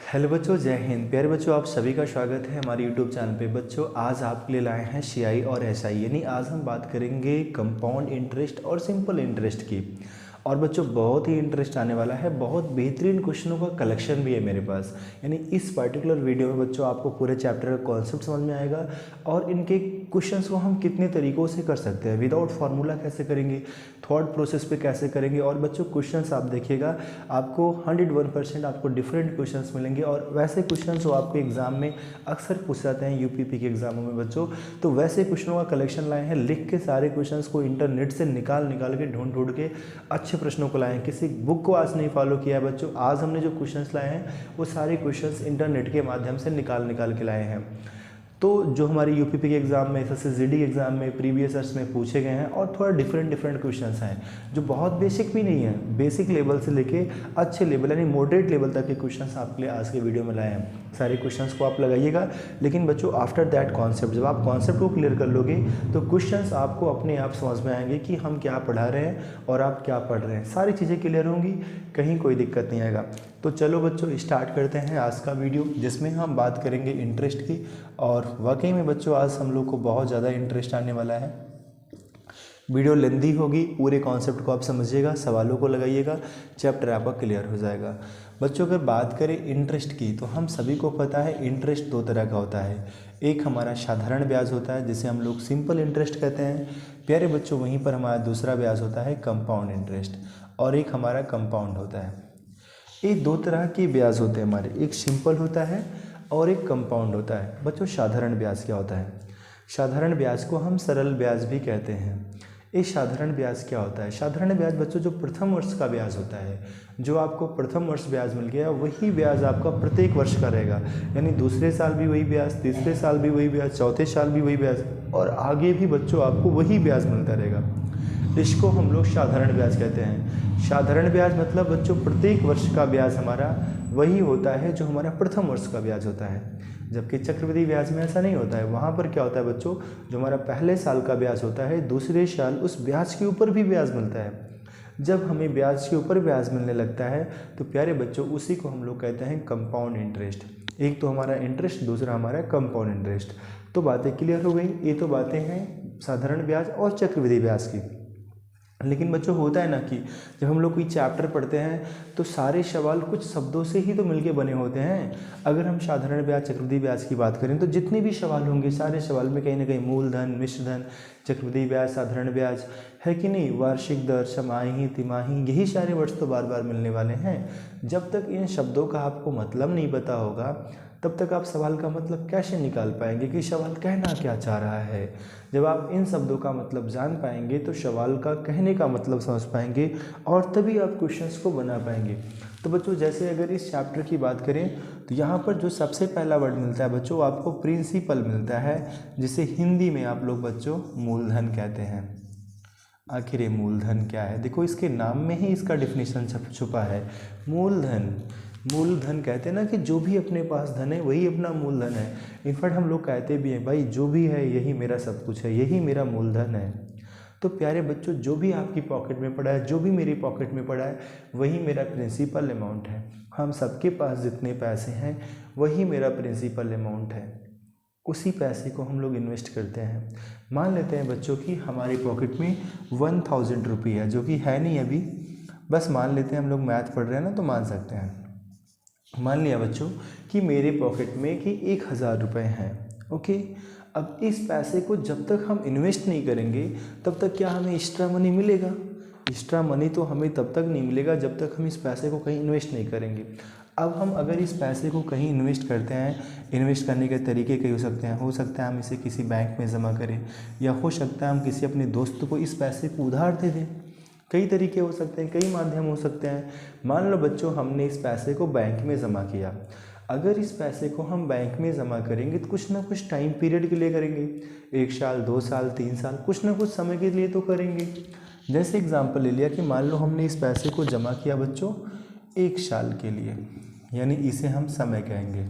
Hello बच्चों, जय हिंद। प्यारे बच्चों, आप सभी का स्वागत है हमारे यूट्यूब चैनल पे। बच्चों, आज आपके लिए लाए हैं सीआई और एसआई, यानी आज हम बात करेंगे कंपाउंड इंटरेस्ट और सिंपल इंटरेस्ट की। और बच्चों, बहुत ही इंटरेस्ट आने वाला है, बहुत बेहतरीन क्वेश्चनों का कलेक्शन भी है मेरे पास। यानी इस पर्टिकुलर वीडियो में बच्चों आपको पूरे चैप्टर का कॉन्सेप्ट समझ में आएगा और इनके क्वेश्चंस को हम कितने तरीक़ों से कर सकते हैं, विदाउट फार्मूला कैसे करेंगे, थॉट प्रोसेस पे कैसे करेंगे। और बच्चों, क्वेश्चंस आप देखिएगा, आपको 101% आपको डिफरेंट क्वेश्चंस मिलेंगे और वैसे क्वेश्चंस जो आपको एग्जाम में अक्सर पूछ जाते हैं यूपीपी के एग्जामों में बच्चों। तो वैसे क्वेश्चनों का कलेक्शन लाए हैं, लिख के सारे क्वेश्चंस को इंटरनेट से निकाल के ढूंढ के अच्छे प्रश्नों को लाए हैं। किसी बुक को आज नहीं फॉलो किया है बच्चों। आज हमने जो क्वेश्चंस लाए हैं वो सारे क्वेश्चंस इंटरनेट के माध्यम से निकाल के लाए हैं। तो जो हमारे यूपीपी के एग्ज़ाम में, एसएससी जीडी एग्ज़ाम में, प्रीवियस ईयर्स में पूछे गए हैं और थोड़ा डिफरेंट क्वेश्चंस हैं जो बहुत बेसिक भी नहीं है, बेसिक लेवल से लेके अच्छे लेवल यानी मॉडरेट लेवल तक के क्वेश्चंस आपके लिए आज के वीडियो में लाए हैं। सारे क्वेश्चंस को आप लगाइएगा, लेकिन बच्चों आफ्टर दैट कॉन्सेप्ट, जब आप कॉन्सेप्ट को क्लियर कर लोगे तो क्वेश्चंस आपको अपने आप समझ में आएंगे कि हम क्या पढ़ा रहे हैं और आप क्या पढ़ रहे हैं। सारी चीज़ें क्लियर होंगी, कहीं कोई दिक्कत नहीं आएगा। तो चलो बच्चों, स्टार्ट करते हैं आज का वीडियो, जिसमें हम बात करेंगे इंटरेस्ट की। और वाकई में बच्चों आज हम लोग को बहुत ज़्यादा इंटरेस्ट आने वाला है। वीडियो लेंदी होगी, पूरे कॉन्सेप्ट को आप समझिएगा, सवालों को लगाइएगा, चैप्टर आपका क्लियर हो जाएगा। बच्चों, अगर बात करें इंटरेस्ट की तो हम सभी को पता है इंटरेस्ट दो तरह का होता है। एक हमारा साधारण ब्याज होता है जिसे हम लोग सिंपल इंटरेस्ट कहते हैं। प्यारे बच्चों, वहीं पर हमारा दूसरा ब्याज होता है कंपाउंड इंटरेस्ट, और एक हमारा कंपाउंड होता है। ये दो तरह के ब्याज होते हैं हमारे, एक सिंपल होता है और एक कंपाउंड होता है। बच्चों, साधारण ब्याज क्या होता है? साधारण ब्याज को हम सरल ब्याज भी कहते हैं। ये साधारण ब्याज क्या होता है? साधारण ब्याज बच्चों जो प्रथम वर्ष का ब्याज होता है, जो आपको प्रथम वर्ष ब्याज मिल गया वही ब्याज आपका प्रत्येक वर्ष का रहेगा। यानी दूसरे साल भी वही ब्याज, तीसरे साल भी वही ब्याज, चौथे साल भी वही ब्याज, और आगे भी बच्चों आपको वही ब्याज मिलता रहेगा। इसको हम लोग साधारण ब्याज कहते हैं। साधारण ब्याज मतलब बच्चों प्रत्येक वर्ष का ब्याज हमारा वही होता है जो हमारा प्रथम वर्ष का ब्याज होता है। जबकि चक्रवृद्धि ब्याज में ऐसा नहीं होता है। वहाँ पर क्या होता है बच्चों, जो हमारा पहले साल का ब्याज होता है, दूसरे साल उस ब्याज के ऊपर भी ब्याज मिलता है। जब हमें ब्याज के ऊपर ब्याज मिलने लगता है तो प्यारे बच्चों उसी को हम लोग कहते हैं कंपाउंड इंटरेस्ट। एक तो हमारा इंटरेस्ट, दूसरा हमारा कंपाउंड इंटरेस्ट। तो बातें क्लियर हो गई। ये तो बातें हैं साधारण ब्याज और चक्रवृद्धि ब्याज की। लेकिन बच्चों होता है ना कि जब हम लोग कोई चैप्टर पढ़ते हैं तो सारे सवाल कुछ शब्दों से ही तो मिलके बने होते हैं। अगर हम साधारण ब्याज, चक्रवृद्धि ब्याज की बात करें तो जितने भी सवाल होंगे सारे सवाल में कहीं ना कहीं मूलधन, मिश्र धन, चक्रवृद्धि ब्याज, साधारण ब्याज है कि नहीं, वार्षिक दर, छमाही, तिमाही, यही सारे वर्ड्स तो बार बार मिलने वाले हैं। जब तक इन शब्दों का आपको मतलब नहीं पता होगा तब तक आप सवाल का मतलब कैसे निकाल पाएंगे कि सवाल कहना क्या चाह रहा है। जब आप इन शब्दों का मतलब जान पाएंगे तो सवाल का कहने का मतलब समझ पाएंगे और तभी आप क्वेश्चंस को बना पाएंगे। तो बच्चों, जैसे अगर इस चैप्टर की बात करें तो यहाँ पर जो सबसे पहला वर्ड मिलता है बच्चों, आपको प्रिंसिपल मिलता है, जिसे हिंदी में आप लोग बच्चों मूलधन कहते हैं। आखिर ये मूलधन क्या है? देखो, इसके नाम में ही इसका डिफिनीशन छुपा है। मूलधन, मूलधन कहते हैं ना कि जो भी अपने पास धन है वही अपना मूलधन है। इनफैक्ट हम लोग कहते भी हैं, भाई जो भी है यही मेरा सब कुछ है, यही मेरा मूलधन है। तो प्यारे बच्चों, जो भी आपकी पॉकेट में पड़ा है, जो भी मेरी पॉकेट में पड़ा है, वही मेरा प्रिंसिपल अमाउंट है। हम सबके पास जितने पैसे हैं वही मेरा प्रिंसिपल अमाउंट है। उसी पैसे को हम लोग इन्वेस्ट करते हैं। मान लेते हैं बच्चों कि हमारी पॉकेट में 1000 रुपये है, जो कि है नहीं अभी, बस मान लेते हैं, हम लोग मैथ पढ़ रहे हैं ना तो मान सकते हैं। मान लिया बच्चों कि मेरे पॉकेट में कि 1000 रुपये हैं। ओके, अब इस पैसे को जब तक हम इन्वेस्ट नहीं करेंगे तब तक क्या हमें एक्स्ट्रा मनी मिलेगा? एक्स्ट्रा मनी तो हमें तब तक नहीं मिलेगा जब तक हम इस पैसे को कहीं इन्वेस्ट नहीं करेंगे। अब हम अगर इस पैसे को कहीं इन्वेस्ट करते हैं, इन्वेस्ट करने के तरीके कई हो सकते हैं हम इसे किसी बैंक में जमा करें, या हो सकता है हम किसी अपने दोस्त को इस पैसे को उधार दे दें। कई तरीके हो सकते हैं, कई माध्यम हो सकते हैं। मान लो बच्चों हमने इस पैसे को बैंक में जमा किया। अगर इस पैसे को हम बैंक में जमा करेंगे तो कुछ ना कुछ टाइम पीरियड के लिए करेंगे, 1 साल, 2 साल, 3 साल, कुछ ना कुछ समय के लिए तो करेंगे। जैसे एग्जांपल ले लिया कि मान लो हमने इस पैसे को जमा किया बच्चों 1 साल के लिए, यानी इसे हम समय कहेंगे।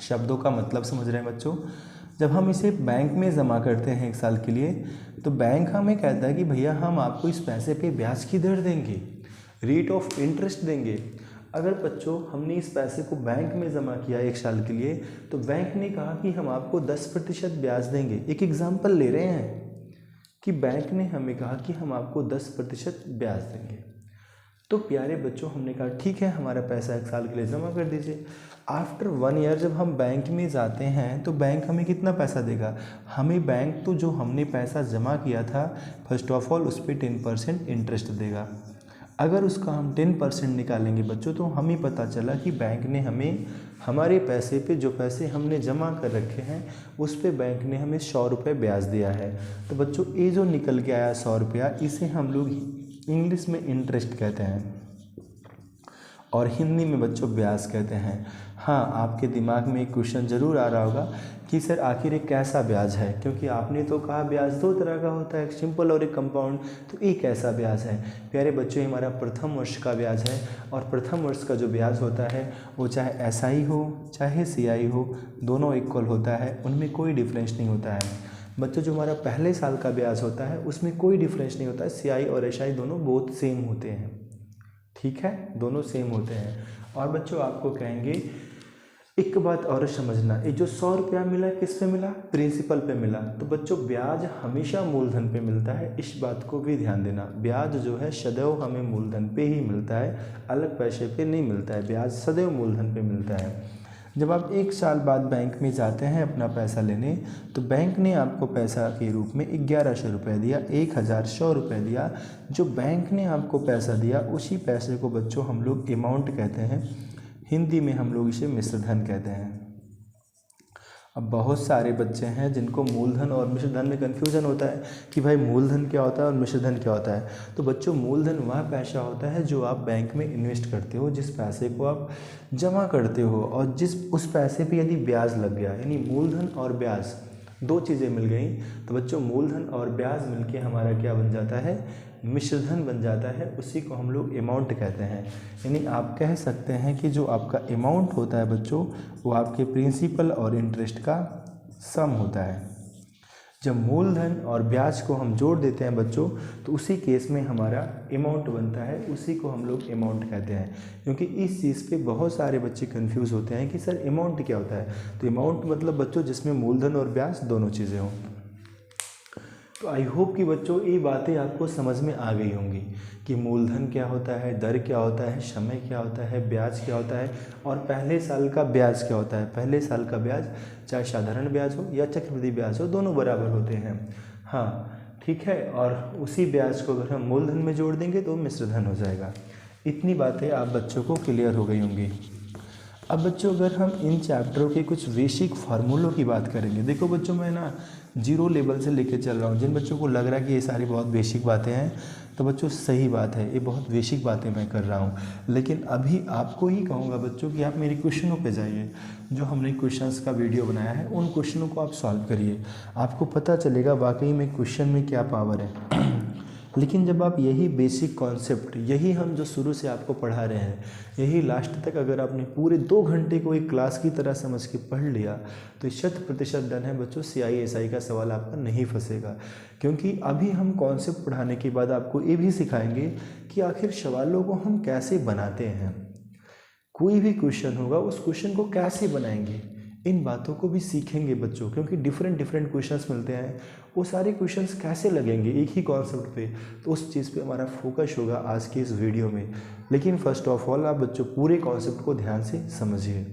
शब्दों का मतलब समझ रहे हैं बच्चों? जब हम इसे बैंक में जमा करते हैं 1 साल के लिए तो बैंक हमें कहता है कि भैया हम आपको इस पैसे पे ब्याज की दर देंगे, रेट ऑफ इंटरेस्ट देंगे। अगर बच्चों हमने इस पैसे को बैंक में जमा किया 1 साल के लिए, तो बैंक ने कहा कि हम आपको 10% ब्याज देंगे। एक एग्जाम्पल ले रहे हैं कि बैंक ने हमें कहा कि हम आपको 10% ब्याज देंगे। तो प्यारे बच्चों हमने कहा ठीक है, हमारा पैसा 1 साल के लिए जमा कर दीजिए। आफ्टर 1 ईयर जब हम बैंक में जाते हैं तो बैंक हमें कितना पैसा देगा? हमें बैंक तो जो हमने पैसा जमा किया था फर्स्ट ऑफ ऑल उस पर 10% इंटरेस्ट देगा। अगर उसका हम 10% निकालेंगे बच्चों, तो हमें पता चला कि बैंक ने हमें हमारे पैसे पे, जो पैसे हमने जमा कर रखे हैं उस पे बैंक ने हमें 100 रुपये ब्याज दिया है। तो बच्चों ये जो निकल के आया 100 रुपया, इसे हम लोग इंग्लिश में इंटरेस्ट कहते हैं और हिंदी में बच्चों ब्याज कहते हैं। हाँ, आपके दिमाग में एक क्वेश्चन ज़रूर आ रहा होगा कि सर आखिर ये कैसा ब्याज है, क्योंकि आपने तो कहा ब्याज 2 तरह का होता है, एक सिंपल और एक कंपाउंड, तो ये कैसा ब्याज है? प्यारे बच्चों, ये हमारा प्रथम वर्ष का ब्याज है और प्रथम वर्ष का जो ब्याज होता है वो चाहे एसआई हो चाहे सीआई हो, दोनों इक्वल होता है, उनमें कोई डिफरेंस नहीं होता है। बच्चों जो हमारा पहले साल का ब्याज होता है उसमें कोई डिफरेंस नहीं होता है, सीआई और एसआई दोनों बहुत सेम होते हैं। ठीक है, दोनों सेम होते हैं। और बच्चों आपको कहेंगे एक बात और समझना, ये जो 100 रुपया मिला किस पे मिला? प्रिंसिपल पे मिला। तो बच्चों ब्याज हमेशा मूलधन पे मिलता है, इस बात को भी ध्यान देना। ब्याज जो है सदैव हमें मूलधन पे ही मिलता है, अलग पैसे पे नहीं मिलता है, ब्याज सदैव मूलधन पे मिलता है। जब आप 1 साल बाद बैंक में जाते हैं अपना पैसा लेने, तो बैंक ने आपको पैसा के रूप में 1100 रुपये दिया, 1100 रुपये दिया। जो बैंक ने आपको पैसा दिया उसी पैसे को बच्चों हम लोग अमाउंट कहते हैं, हिंदी में हम लोग इसे मिश्रधन कहते हैं। अब बहुत सारे बच्चे हैं जिनको मूलधन और मिश्रधन में कन्फ्यूज़न होता है कि भाई मूलधन क्या होता है और मिश्रधन क्या होता है। तो बच्चों मूलधन वह पैसा होता है जो आप बैंक में इन्वेस्ट करते हो, जिस पैसे को आप जमा करते हो और उस पैसे पे यदि ब्याज लग गया, यानी मूलधन और ब्याज 2 चीज़ें मिल गई, तो बच्चों मूलधन और ब्याज मिलके हमारा क्या बन जाता है? मिश्रधन बन जाता है। उसी को हम लोग अमाउंट कहते हैं। यानी आप कह सकते हैं कि जो आपका अमाउंट होता है बच्चों, वो आपके प्रिंसिपल और इंटरेस्ट का सम होता है। जब मूलधन और ब्याज को हम जोड़ देते हैं बच्चों, तो उसी केस में हमारा अमाउंट बनता है, उसी को हम लोग अमाउंट कहते हैं। क्योंकि इस चीज़ पे बहुत सारे बच्चे कंफ्यूज होते हैं कि सर अमाउंट क्या होता है। तो अमाउंट मतलब बच्चों जिसमें मूलधन और ब्याज दोनों चीज़ें हों। तो आई होप कि बच्चों ये बातें आपको समझ में आ गई होंगी कि मूलधन क्या होता है, दर क्या होता है, समय क्या होता है, ब्याज क्या होता है और पहले साल का ब्याज क्या होता है। पहले साल का ब्याज चाहे साधारण ब्याज हो या चक्रवृद्धि ब्याज हो, दोनों बराबर होते हैं। हाँ ठीक है, और उसी ब्याज को अगर हम मूलधन में जोड़ देंगे तो मिश्रधन हो जाएगा। इतनी बातें आप बच्चों को क्लियर हो गई होंगी। अब बच्चों अगर हम इन चैप्टरों के कुछ बेसिक फार्मूलों की बात करेंगे, देखो बच्चों मैं ना 0 लेवल से लेके चल रहा हूँ। जिन बच्चों को लग रहा है कि ये सारी बहुत बेसिक बातें हैं, तो बच्चों सही बात है, ये बहुत बेसिक बातें मैं कर रहा हूँ। लेकिन अभी आपको ही कहूँगा बच्चों कि आप मेरे क्वेश्चनों पे जाइए, जो हमने क्वेश्चंस का वीडियो बनाया है उन क्वेश्चनों को आप सॉल्व करिए, आपको पता चलेगा वाकई में क्वेश्चन में क्या पावर है। लेकिन जब आप यही बेसिक कॉन्सेप्ट, यही हम जो शुरू से आपको पढ़ा रहे हैं, यही लास्ट तक अगर आपने पूरे 2 घंटे को एक क्लास की तरह समझ के पढ़ लिया, तो 100% डन है बच्चों, CI/SI का सवाल आपका नहीं फंसेगा। क्योंकि अभी हम कॉन्सेप्ट पढ़ाने के बाद आपको ये भी सिखाएंगे कि आखिर सवालों को हम कैसे बनाते हैं। कोई भी क्वेश्चन होगा उस क्वेश्चन को कैसे बनाएंगे, इन बातों को भी सीखेंगे बच्चों। क्योंकि डिफरेंट क्वेश्चंस मिलते हैं, वो सारे क्वेश्चंस कैसे लगेंगे एक ही कॉन्सेप्ट पे, तो उस चीज़ पे हमारा फोकस होगा आज के इस वीडियो में। लेकिन फर्स्ट ऑफ ऑल आप बच्चों पूरे कॉन्सेप्ट को ध्यान से समझिए।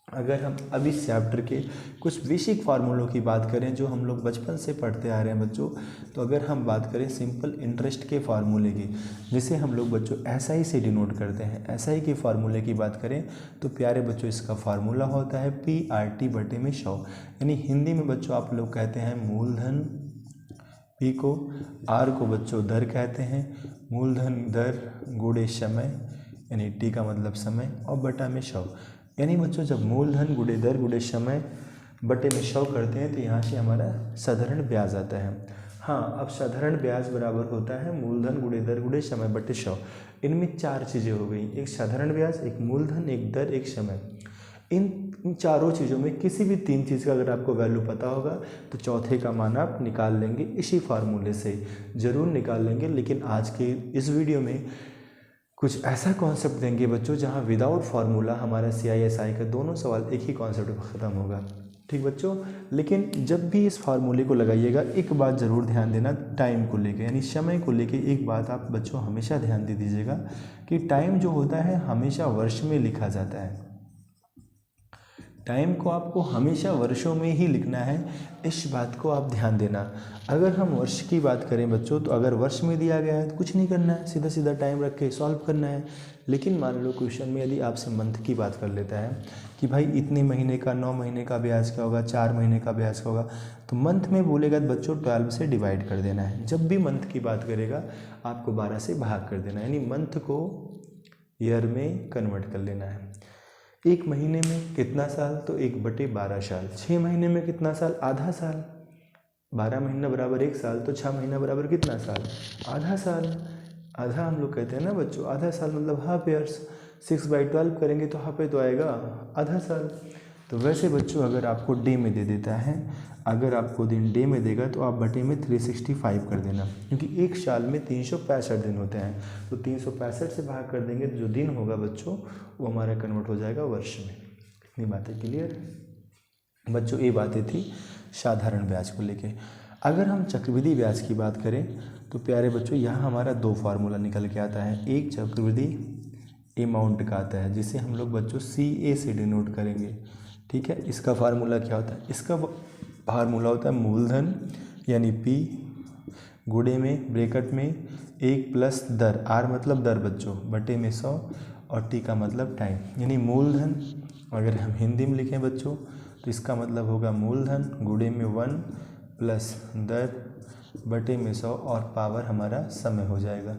अगर हम अब इस चैप्टर के कुछ बेसिक फार्मूलों की बात करें जो हम लोग बचपन से पढ़ते आ रहे हैं बच्चों, तो अगर हम बात करें सिंपल इंटरेस्ट के फार्मूले की, जिसे हम लोग बच्चों SI से डिनोट करते हैं, SI के फार्मूले की बात करें तो प्यारे बच्चों इसका फार्मूला होता है PRT/100। यानी हिंदी में बच्चों आप लोग कहते हैं मूलधन, P को, R को बच्चों दर कहते हैं, मूलधन दर गुणे समय, यानी T का मतलब समय, और बटा में 100। यानी बच्चों जब मूलधन गुणे दर गुणे समय बटे में 100 करते हैं तो यहाँ से हमारा साधारण ब्याज आता है। हाँ, अब साधारण ब्याज बराबर होता है मूलधन गुणे दर गुणे समय बटे 100। इनमें 4 चीज़ें हो गई, एक साधारण ब्याज, एक मूलधन, एक दर, एक समय। इन चारों चीज़ों में किसी भी 3 चीज़ का अगर आपको वैल्यू पता होगा तो चौथे का मान आप निकाल लेंगे, इसी फार्मूले से ज़रूर निकाल लेंगे। लेकिन आज के इस वीडियो में कुछ ऐसा कॉन्सेप्ट देंगे बच्चों जहाँ विदाउट फार्मूला हमारा CI/SI का दोनों सवाल एक ही कॉन्सेप्ट में ख़त्म होगा। ठीक बच्चों, लेकिन जब भी इस फार्मूले को लगाइएगा एक बात ज़रूर ध्यान देना, टाइम को लेके यानी समय को लेके एक बात आप बच्चों हमेशा ध्यान दे दीजिएगा कि टाइम जो होता है हमेशा वर्ष में लिखा जाता है। टाइम को आपको हमेशा वर्षों में ही लिखना है, इस बात को आप ध्यान देना। अगर हम वर्ष की बात करें बच्चों, तो अगर वर्ष में दिया गया है तो कुछ नहीं करना है, सीधा सीधा टाइम रख के सॉल्व करना है। लेकिन मान लो क्वेश्चन में यदि आपसे मंथ की बात कर लेता है कि भाई इतने महीने का, 9 महीने का ब्याज क्या होगा, 4 महीने का ब्याज क्या होगा, तो मंथ में बोलेगा तो बच्चों 12 से डिवाइड कर देना है। जब भी मंथ की बात करेगा आपको 12 से भाग कर देना है, यानी मंथ को ईयर में कन्वर्ट कर लेना है। एक महीने में कितना साल, तो 1/12 साल। 6 महीने में कितना साल, आधा साल। 12 महीना बराबर 1 साल, तो 6 महीना बराबर कितना साल, आधा साल। आधा हम लोग कहते हैं ना बच्चों, आधा साल मतलब हाफ ईयर्स। 6/12 करेंगे तो हाफ तो आएगा आधा साल। तो वैसे बच्चों अगर आपको डे में दे देता है, अगर आपको दिन डे में देगा तो आप बटे में 365 कर देना, क्योंकि एक साल में 365 दिन होते हैं। तो 365 से भाग कर देंगे तो जो दिन होगा बच्चों वो हमारा कन्वर्ट हो जाएगा वर्ष में। इतनी बातें क्लियर बच्चों, ये बातें थी साधारण ब्याज को लेके। अगर हम चक्रवृद्धि ब्याज की बात करें तो प्यारे बच्चों यहाँ हमारा 2 फार्मूला निकल के आता है। एक चक्रवृद्धि अमाउंट का आता है जिसे हम लोग बच्चों CA से डिनोट करेंगे। ठीक है, इसका फार्मूला क्या होता है, इसका फार्मूला होता है मूलधन यानी P गुणे में ब्रैकेट में 1 प्लस दर, R मतलब दर बच्चों, बटे में 100 और T का मतलब टाइम, यानी मूलधन। अगर हम हिंदी में लिखें बच्चों तो इसका मतलब होगा मूलधन गुणे में 1 प्लस दर बटे में 100 और पावर हमारा समय हो जाएगा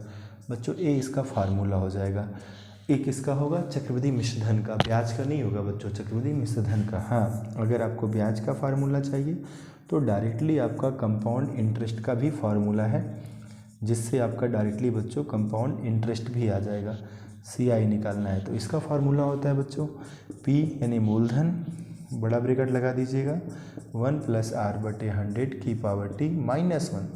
बच्चों। ये इसका फार्मूला हो जाएगा। एक इसका होगा चक्रवृद्धि मिश्र धन का, ब्याज का नहीं होगा बच्चों, चक्रवृद्धि मिश्र धन का। हाँ, अगर आपको ब्याज का फार्मूला चाहिए तो डायरेक्टली आपका कंपाउंड इंटरेस्ट का भी फार्मूला है, जिससे आपका डायरेक्टली बच्चों कंपाउंड इंटरेस्ट भी आ जाएगा। CI निकालना है तो इसका फार्मूला होता है बच्चों P यानी मूलधन, बड़ा ब्रैकेट लगा दीजिएगा, 1 प्लस R बटे 100 की पावर T -1,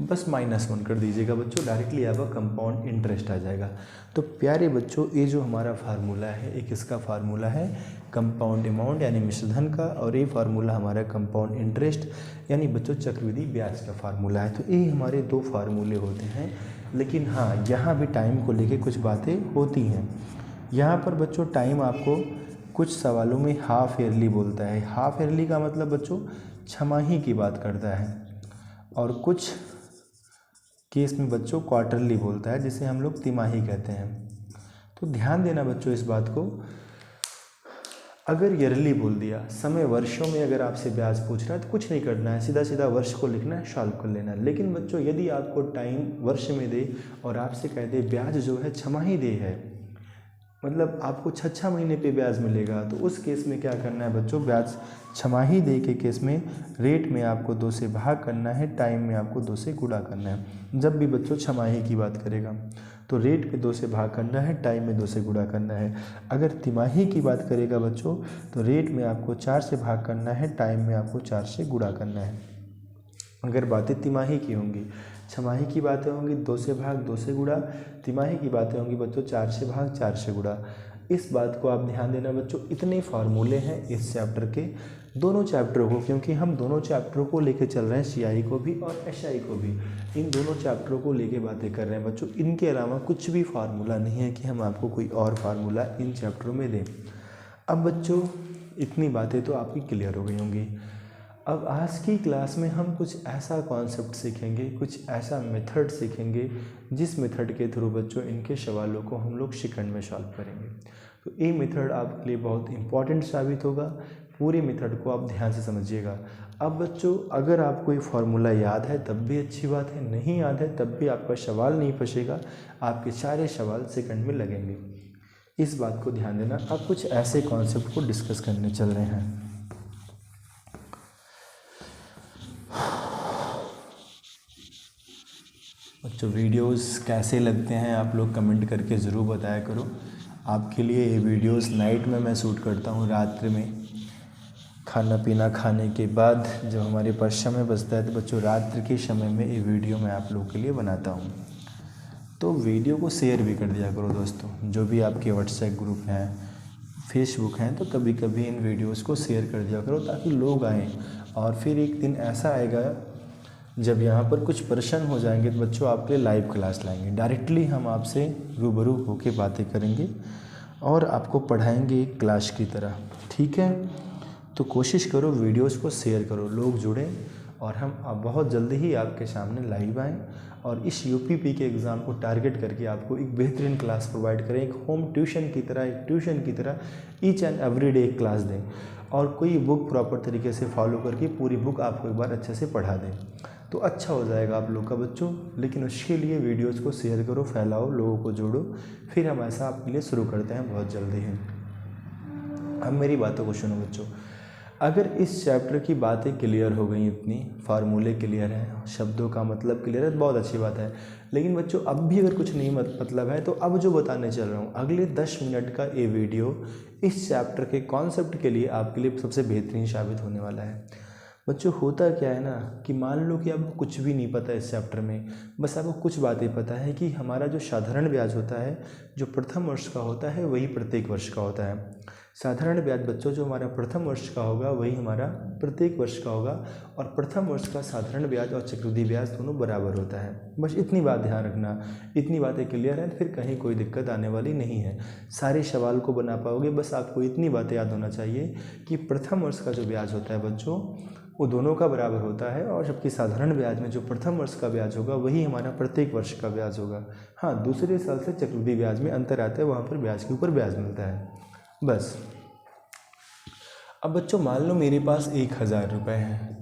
बस -1 कर दीजिएगा बच्चों, डायरेक्टली आपका कंपाउंड इंटरेस्ट आ जाएगा। तो प्यारे बच्चों ये जो हमारा फार्मूला है, एक इसका फार्मूला है कंपाउंड अमाउंट यानी मिश्रधन का, और ये फार्मूला हमारा कंपाउंड इंटरेस्ट यानी बच्चों चक्रवृद्धि ब्याज का फार्मूला है। तो ये हमारे 2 फार्मूले होते हैं। लेकिन हाँ, यहाँ भी टाइम को लेके कुछ बातें होती हैं। यहाँ पर बच्चों टाइम आपको कुछ सवालों में हाफ ईयरली बोलता है। हाफ ईयरली का मतलब बच्चों छमाही की बात करता है, और कुछ केस में बच्चों क्वार्टरली बोलता है, जिसे हम लोग तिमाही कहते हैं। तो ध्यान देना बच्चों इस बात को। अगर ईयरली बोल दिया, समय वर्षों में अगर आपसे ब्याज पूछ रहा है तो कुछ नहीं करना है, सीधा सीधा वर्ष को लिखना है, सॉल्व कर लेना है। लेकिन बच्चों यदि आपको टाइम वर्ष में दे और आपसे कह दे ब्याज जो है छमाही दे है, मतलब आपको 6 महीने पे ब्याज मिलेगा, तो उस केस में क्या करना है बच्चों, ब्याज छमाही दे के केस में रेट में आपको 2 से भाग करना है, टाइम में आपको 2 से गुणा करना है। जब भी बच्चों छमाही की बात करेगा तो रेट पे 2 से भाग करना है, टाइम में 2 से गुणा करना है। अगर तिमाही की बात करेगा बच्चों तो रेट में आपको 4 से भाग करना है, टाइम में आपको 4 से गुणा करना है। अगर बातें तिमाही की होंगी, छमाही की बातें होंगी 2 से भाग 2 से गुणा, तिमाही की बातें होंगी बच्चों 4 से भाग 4 से गुणा। इस बात को आप ध्यान देना बच्चों। इतने फार्मूले हैं इस चैप्टर के, दोनों चैप्टरों को, क्योंकि हम दोनों चैप्टरों को लेके चल रहे हैं, CI को भी और SI को भी। इन दोनों चैप्टरों को लेके बातें कर रहे हैं बच्चों। इनके अलावा कुछ भी फार्मूला नहीं है कि हम आपको कोई और फार्मूला इन चैप्टरों में दें। अब बच्चों इतनी बातें तो आपकी क्लियर हो गई होंगी। अब आज की क्लास में हम कुछ ऐसा कॉन्सेप्ट सीखेंगे, कुछ ऐसा मेथड सीखेंगे, जिस मेथड के थ्रू बच्चों इनके सवालों को हम लोग सेकंड में सॉल्व करेंगे। तो ये मेथड आपके लिए बहुत इंपॉर्टेंट साबित होगा। पूरी मेथड को आप ध्यान से समझिएगा। अब बच्चों अगर आपको ये फार्मूला याद है तब भी अच्छी बात है, नहीं याद है तब भी आपका सवाल नहीं फंसेगा, आपके सारे सवाल सेकंड में लगेंगे। इस बात को ध्यान देना। अब कुछ ऐसे कॉन्सेप्ट को डिस्कस करने चल रहे हैं। बच्चों वीडियोस कैसे लगते हैं आप लोग कमेंट करके ज़रूर बताया करो। आपके लिए ये वीडियोस नाइट में मैं शूट करता हूँ, रात्रि में खाना पीना खाने के बाद जब हमारे पास समय बचता है तो बच्चों रात्रि के समय में ये वीडियो मैं आप लोगों के लिए बनाता हूँ। तो वीडियो को शेयर भी कर दिया करो दोस्तों, जो भी आपके व्हाट्सएप ग्रुप हैं, फेसबुक हैं, तो कभी कभी इन वीडियोस को शेयर कर दिया करो ताकि लोग आएँ। और फिर एक दिन ऐसा आएगा जब यहाँ पर कुछ प्रश्न हो जाएंगे तो बच्चों आपके लिए लाइव क्लास लाएंगे, डायरेक्टली हम आपसे रूबरू होकर बातें करेंगे और आपको पढ़ाएंगे एक क्लास की तरह, ठीक है। तो कोशिश करो वीडियोस को शेयर करो, लोग जुड़ें और हम अब बहुत जल्दी ही आपके सामने लाइव आएँ और इस यूपीपी के एग्ज़ाम को टारगेट करके आपको एक बेहतरीन क्लास प्रोवाइड करें, एक होम ट्यूशन की तरह, एक ट्यूशन की तरह ईच एंड एवरी डे एक क्लास दें और कोई बुक प्रॉपर तरीके से फॉलो करके पूरी बुक आपको एक बार अच्छे से पढ़ा दें, तो अच्छा हो जाएगा आप लोग का बच्चों। लेकिन उसके लिए वीडियोज़ को शेयर करो, फैलाओ, लोगों को जोड़ो, फिर हम ऐसा आपके लिए शुरू करते हैं बहुत जल्दी ही। अब मेरी बातों को सुनो बच्चों, अगर इस चैप्टर की बातें क्लियर हो गई, इतनी फार्मूले क्लियर हैं, शब्दों का मतलब क्लियर है, तो बहुत अच्छी बात है। लेकिन बच्चों अब भी अगर कुछ नहीं मतलब है तो अब जो बताने चल रहा हूँ अगले 10 मिनट का ये वीडियो इस चैप्टर के कॉन्सेप्ट के लिए आपके लिए सबसे बेहतरीन साबित होने वाला है। बच्चों होता क्या है ना कि मान लो कि आपको कुछ भी नहीं पता इस चैप्टर में, बस आपको कुछ बातें पता है कि हमारा जो साधारण ब्याज होता है, जो प्रथम वर्ष का होता है, वही प्रत्येक वर्ष का होता है। साधारण ब्याज बच्चों जो हमारा प्रथम वर्ष का होगा वही हमारा प्रत्येक वर्ष का होगा, और प्रथम वर्ष का साधारण ब्याज और चक्रवृद्धि ब्याज दोनों बराबर होता है। बस इतनी बात ध्यान रखना, इतनी बातें क्लियर हैं, फिर कहीं कोई दिक्कत आने वाली नहीं है, सारे सवाल को बना पाओगे। बस आपको इतनी बातें याद होना चाहिए कि प्रथम वर्ष का जो ब्याज होता है बच्चों वो दोनों का बराबर होता है, और जबकि साधारण ब्याज में जो प्रथम वर्ष का ब्याज होगा वही हमारा प्रत्येक वर्ष का ब्याज होगा। हाँ, दूसरे साल से चक्रवृद्धि ब्याज में अंतर आता है, वहाँ पर ब्याज के ऊपर ब्याज मिलता है बस। अब बच्चों मान लो मेरे पास 1000 रुपये हैं,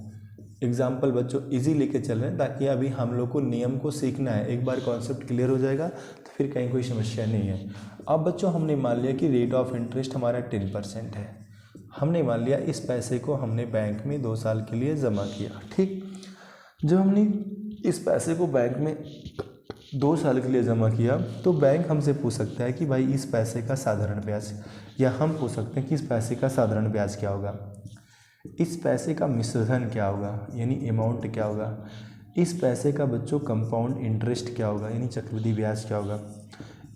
एग्जाम्पल बच्चों इजी लेके चल रहे हैं ताकि अभी हम लोग को नियम को सीखना है, एक बार कॉन्सेप्ट क्लियर हो जाएगा तो फिर कहीं कोई समस्या नहीं है। अब बच्चों हमने मान लिया कि रेट ऑफ इंटरेस्ट हमारा 10% है, हमने मान लिया इस पैसे को हमने बैंक में 2 साल के लिए जमा किया, ठीक। जब हमने इस पैसे को बैंक में 2 साल के लिए जमा किया तो बैंक हमसे पूछ सकता है कि भाई इस पैसे का साधारण ब्याज, या हम पूछ सकते हैं कि इस पैसे का साधारण ब्याज क्या होगा, इस पैसे का मिश्रधन क्या होगा यानी अमाउंट क्या होगा, इस पैसे का बच्चों कंपाउंड इंटरेस्ट क्या होगा यानी चक्रवृद्धि ब्याज क्या होगा,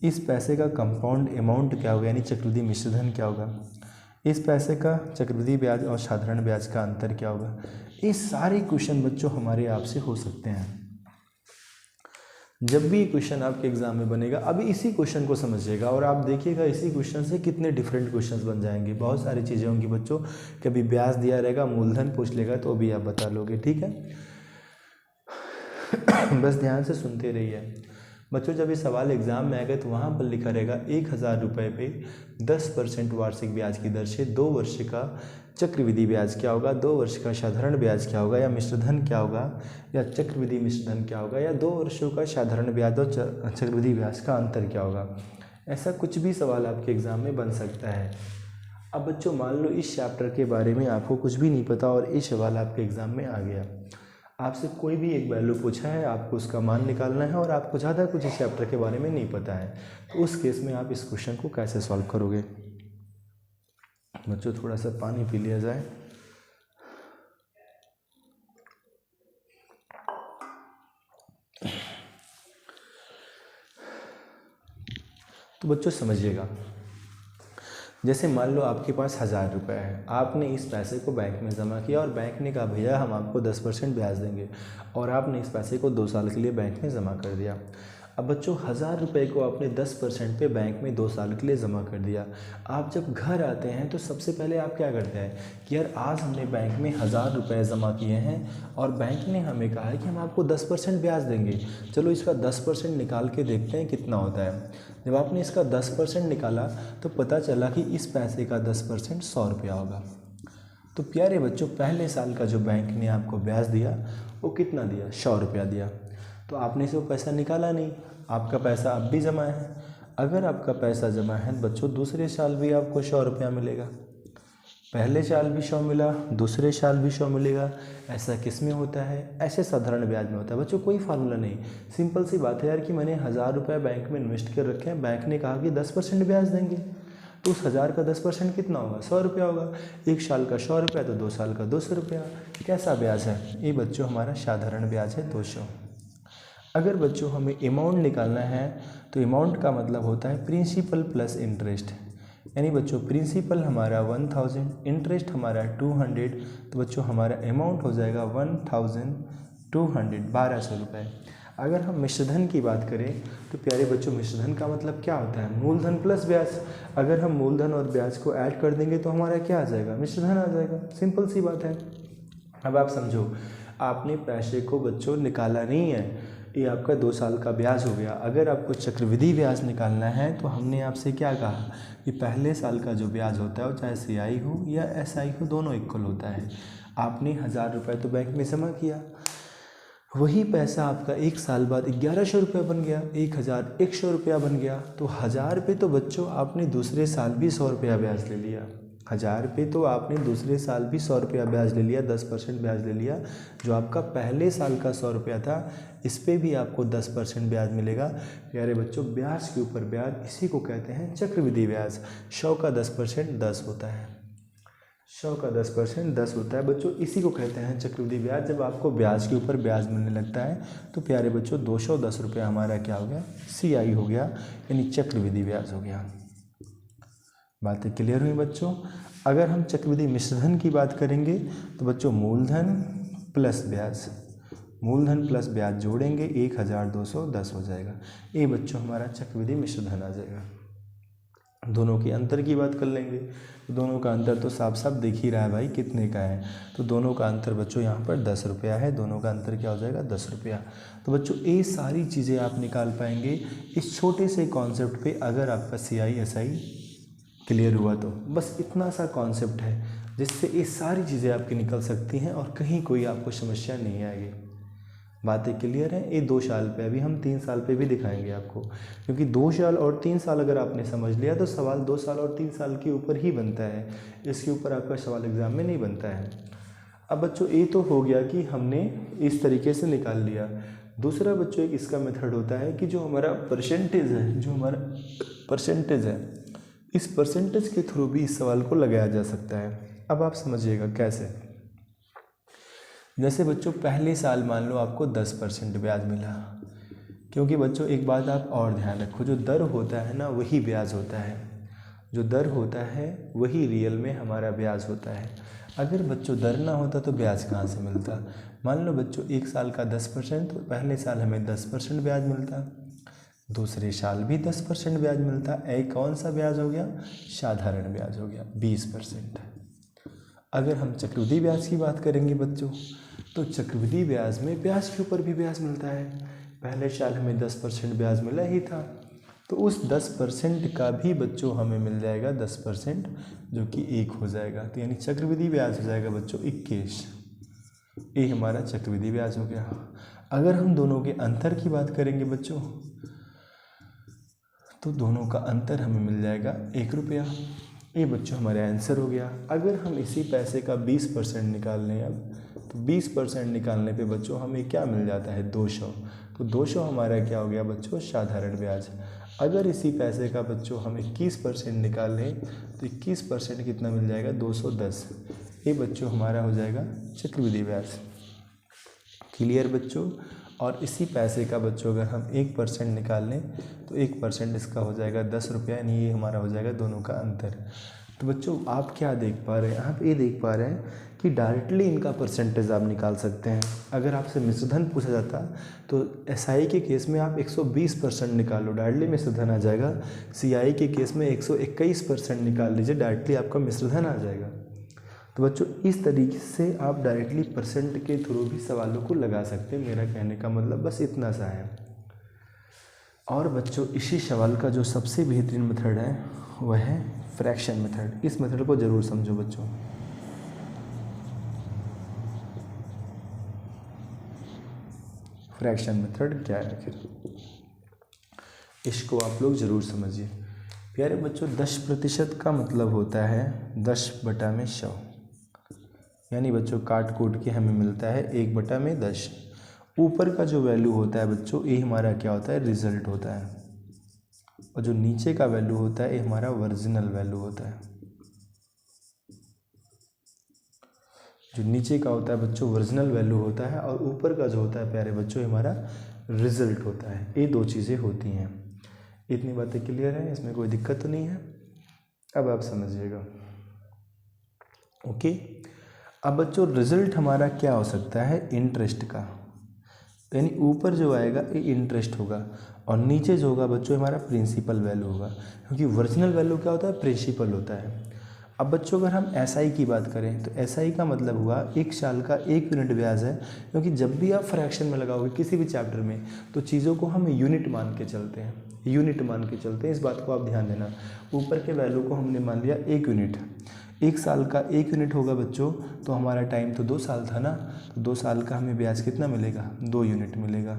इस पैसे का कंपाउंड अमाउंट क्या होगा यानी चक्रवृद्धि मिश्रधन क्या होगा, इस पैसे का चक्रवृद्धि ब्याज और साधारण ब्याज का अंतर क्या होगा। ये सारे क्वेश्चन बच्चों हमारे आपसे हो सकते हैं। जब भी क्वेश्चन आपके एग्जाम में बनेगा, अभी इसी क्वेश्चन को समझिएगा और आप देखिएगा इसी क्वेश्चन से कितने डिफरेंट क्वेश्चंस बन जाएंगे। बहुत सारी चीज़ें होंगी बच्चों, कभी ब्याज दिया रहेगा, मूलधन पूछ लेगा तो भी आप बता लोगे, ठीक है। बस ध्यान से सुनते रहिए बच्चों। जब ये सवाल एग्जाम में आएगा तो वहाँ पर लिखा रहेगा 1000 रुपये पे 10% वार्षिक ब्याज की दर से 2 वर्ष का चक्रवृद्धि ब्याज क्या होगा, 2 वर्ष का साधारण ब्याज क्या होगा, या मिश्रधन क्या होगा, या चक्रवृद्धि मिश्रधन क्या होगा, या 2 वर्षों का साधारण ब्याज और चक्रवृद्धि ब्याज का अंतर क्या होगा। ऐसा कुछ भी सवाल आपके एग्ज़ाम में बन सकता है। अब बच्चों मान लो इस चैप्टर के बारे में आपको कुछ भी नहीं पता और ये सवाल आपके एग्ज़ाम में आ गया, आपसे कोई भी एक वैल्यू पूछा है, आपको उसका मान निकालना है और आपको ज़्यादा कुछ इस चैप्टर के बारे में नहीं पता है, तो उस केस में आप इस क्वेश्चन को कैसे सॉल्व करोगे। बच्चों थोड़ा सा पानी पी लिया जाए। तो बच्चों समझिएगा, जैसे मान लो आपके पास 1000 रुपये है, आपने इस पैसे को बैंक में जमा किया और बैंक ने कहा भैया हम आपको 10% ब्याज देंगे, और आपने इस पैसे को 2 साल के लिए बैंक में जमा कर दिया। अब बच्चों 1000 रुपये को आपने 10% पे बैंक में 2 साल के लिए जमा कर दिया। आप जब घर आते हैं तो सबसे पहले आप क्या करते हैं कि यार आज हमने बैंक में 1000 रुपये जमा किए हैं और बैंक ने हमें कहा है कि हम आपको 10% ब्याज देंगे, चलो इसका 10% निकाल के देखते हैं कितना होता है। जब आपने इसका 10% निकाला तो पता चला कि इस पैसे का 10% 100 रुपया होगा। तो प्यारे बच्चों पहले साल का जो बैंक ने आपको ब्याज दिया वो कितना दिया, 100 रुपया दिया। तो आपने से वो पैसा निकाला नहीं, आपका पैसा अब भी जमा है। अगर आपका पैसा जमा है बच्चों दूसरे साल भी आपको 100 रुपया मिलेगा, पहले साल भी 100 मिला, दूसरे साल भी 100 मिलेगा। ऐसा किस में होता है, ऐसे साधारण ब्याज में होता है बच्चों, कोई फार्मूला नहीं, सिंपल सी बात है यार कि मैंने 1000 रुपये बैंक में इन्वेस्ट कर रखे हैं, बैंक ने कहा कि 10% ब्याज देंगे, तो उस 1000 का 10% कितना होगा, 100 रुपया होगा। 1 साल का 100 रुपया तो 2 साल का 200 रुपया। कैसा ब्याज है ये बच्चों, हमारा साधारण ब्याज है 200। अगर बच्चों हमें अमाउंट निकालना है तो अमाउंट का मतलब होता है प्रिंसिपल प्लस इंटरेस्ट। यानी बच्चों प्रिंसिपल हमारा 1000, इंटरेस्ट हमारा 200, तो बच्चों हमारा अमाउंट हो जाएगा 1200, 1200 रुपये। अगर हम मिश्रधन की बात करें तो प्यारे बच्चों मिश्रधन का मतलब क्या होता है? मूलधन प्लस ब्याज। अगर हम मूलधन और ब्याज को ऐड कर देंगे तो हमारा क्या आ जाएगा? मिश्रधन आ जाएगा। सिंपल सी बात है। अब आप समझो, आपने पैसे को बच्चों निकाला नहीं है, ये आपका 2 साल का ब्याज हो गया। अगर आपको चक्रवृद्धि ब्याज निकालना है तो हमने आपसे क्या कहा कि पहले साल का जो ब्याज होता है वो चाहे सीआई हो या एसआई हो, दोनों इक्वल होता है। आपने 1000 रुपये तो बैंक में जमा किया, वही पैसा आपका 1 साल बाद 1100 रुपये बन गया, 1100 रुपया बन गया। तो 1000 पे तो बच्चों आपने दूसरे साल भी 100 रुपया ब्याज ले लिया। 1000 पे तो आपने दूसरे साल भी 100 रुपया ब्याज ले लिया, 10% ब्याज ले लिया। जो आपका पहले साल का 100 रुपया था, इस पे भी आपको 10% ब्याज मिलेगा। प्यारे बच्चों ब्याज के ऊपर ब्याज, इसी को कहते हैं चक्रवृद्धि ब्याज। 100 का 10% 10 होता है, 100 का 10% 10 होता है बच्चों, इसी को कहते हैं चक्रवृद्धि ब्याज। जब आपको ब्याज के ऊपर ब्याज मिलने लगता है तो प्यारे बच्चों 210 रुपया हमारा क्या हो गया? सीआई हो गया, यानी चक्रवृद्धि ब्याज हो गया। बातें क्लियर हुई बच्चों? अगर हम चक्रवृद्धि मिश्रधन की बात करेंगे तो बच्चों मूलधन प्लस ब्याज, मूलधन प्लस ब्याज जोड़ेंगे 1210 हो जाएगा। ये बच्चों हमारा चक्रवृद्धि मिश्रधन आ जाएगा। दोनों के अंतर की बात कर लेंगे तो दोनों का अंतर तो साफ साफ दिख ही रहा है भाई, कितने का है। तो दोनों का अंतर बच्चों यहाँ पर 10 रुपया है, दोनों का अंतर क्या हो जाएगा? 10 रुपया। तो बच्चों ये सारी चीज़ें आप निकाल पाएंगे इस छोटे से कॉन्सेप्ट पे, अगर आपका सीआई एसआई क्लियर हुआ तो। बस इतना सा कॉन्सेप्ट है जिससे ये सारी चीज़ें आपकी निकल सकती हैं और कहीं कोई आपको समस्या नहीं आएगी। बातें क्लियर हैं? ये 2 साल पे, अभी हम 3 साल पे भी दिखाएंगे आपको, क्योंकि 2 साल और 3 साल अगर आपने समझ लिया तो सवाल 2 साल और 3 साल के ऊपर ही बनता है, इसके ऊपर आपका सवाल एग्जाम में नहीं बनता है। अब बच्चों ये तो हो गया कि हमने इस तरीके से निकाल लिया। दूसरा बच्चों एक इसका मेथड होता है कि जो हमारा परसेंटेज है, जो हमारा परसेंटेज है, इस परसेंटेज के थ्रू भी इस सवाल को लगाया जा सकता है। अब आप समझिएगा कैसे। जैसे बच्चों पहले साल मान लो आपको 10% ब्याज मिला, क्योंकि बच्चों एक बात आप और ध्यान रखो, जो दर होता है ना वही ब्याज होता है, जो दर होता है वही रियल में हमारा ब्याज होता है। अगर बच्चों दर ना होता तो ब्याज कहाँ से मिलता? मान लो बच्चों 1 साल का 10%, तो पहले साल हमें 10% ब्याज मिलता, दूसरे साल भी 10% ब्याज मिलता। कौन सा ब्याज हो गया? साधारण ब्याज हो गया 20%। अगर हम चक्रवृद्धि ब्याज की बात करेंगे बच्चों, तो चक्रवृद्धि ब्याज में ब्याज के ऊपर भी ब्याज मिलता है। पहले साल हमें 10% ब्याज मिला ही था, तो उस 10% का भी बच्चों हमें मिल जाएगा 10%, जो कि 1 हो जाएगा। तो यानी चक्रवृद्धि ब्याज हो जाएगा बच्चों 21। ये हमारा चक्रवृद्धि ब्याज हो गया। अगर हम दोनों के अंतर की बात करेंगे बच्चों, तो दोनों का अंतर हमें मिल जाएगा 1 रुपया। ये बच्चों हमारा आंसर हो गया। अगर हम इसी पैसे का 20% निकाल लें अब, तो 20% निकालने पे बच्चों हमें क्या मिल जाता है? 200। तो 200 हमारा क्या हो गया बच्चों? साधारण ब्याज। अगर इसी पैसे का बच्चों हम 21% निकाल लें तो 21% कितना मिल जाएगा? 210। ये बच्चों हमारा हो जाएगा चक्रवृद्धि ब्याज। क्लियर बच्चों? और इसी पैसे का बच्चों अगर हम 1% निकाल लें तो 1% इसका हो जाएगा 10 रुपया, यानी ये हमारा हो जाएगा दोनों का अंतर। तो बच्चों आप क्या देख पा रहे हैं? आप ये देख पा रहे हैं कि डायरेक्टली इनका परसेंटेज आप निकाल सकते हैं। अगर आपसे मिश्रधन पूछा जाता तो एसआई के केस में आप 120% निकालो, डायरेक्टली मिश्रधन आ जाएगा। सीआई के केस में 121% निकाल लीजिए, डायरेक्टली आपका मिश्रधन आ जाएगा। तो बच्चों इस तरीके से आप डायरेक्टली परसेंट के थ्रू भी सवालों को लगा सकते हैं। मेरा कहने का मतलब बस इतना सा है। और बच्चों इसी सवाल का जो सबसे बेहतरीन मेथड है वह है फ्रैक्शन मेथड। इस मेथड को ज़रूर समझो बच्चों। फ्रैक्शन मेथड क्या है आखिर, इसको आप लोग ज़रूर समझिए। प्यारे बच्चों 10% का मतलब होता है 10/100, यानी बच्चों काट कूट के हमें मिलता है 1/10। ऊपर का जो वैल्यू होता है बच्चों ये हमारा क्या होता है? रिजल्ट होता है। और जो नीचे का वैल्यू होता है ये हमारा ओरिजिनल वैल्यू होता है। जो नीचे का होता है बच्चों ओरिजिनल वैल्यू होता है, और ऊपर का जो होता है प्यारे बच्चों हमारा रिजल्ट होता है। ये दो चीज़ें होती हैं। इतनी बातें क्लियर हैं, इसमें कोई दिक्कत तो नहीं है। अब आप समझिएगा। ओके, अब बच्चों रिजल्ट हमारा क्या हो सकता है, इंटरेस्ट का, यानी ऊपर जो आएगा ये इंटरेस्ट होगा और नीचे जो होगा बच्चों हमारा प्रिंसिपल वैल्यू होगा, क्योंकि ओरिजिनल वैल्यू क्या होता है, प्रिंसिपल होता है। अब बच्चों अगर हम एसआई की बात करें तो एसआई का मतलब हुआ 1 साल का 1 यूनिट ब्याज है, क्योंकि जब भी आप फ्रैक्शन में लगाओगे किसी भी चैप्टर में तो चीज़ों को हम यूनिट मान के चलते हैं, यूनिट मान के चलते हैं। इस बात को आप ध्यान देना। ऊपर के वैल्यू को हमने मान लिया 1 यूनिट, 1 साल का 1 यूनिट होगा बच्चों, तो हमारा टाइम तो 2 साल था ना, तो 2 साल का हमें ब्याज कितना मिलेगा, 2 यूनिट मिलेगा।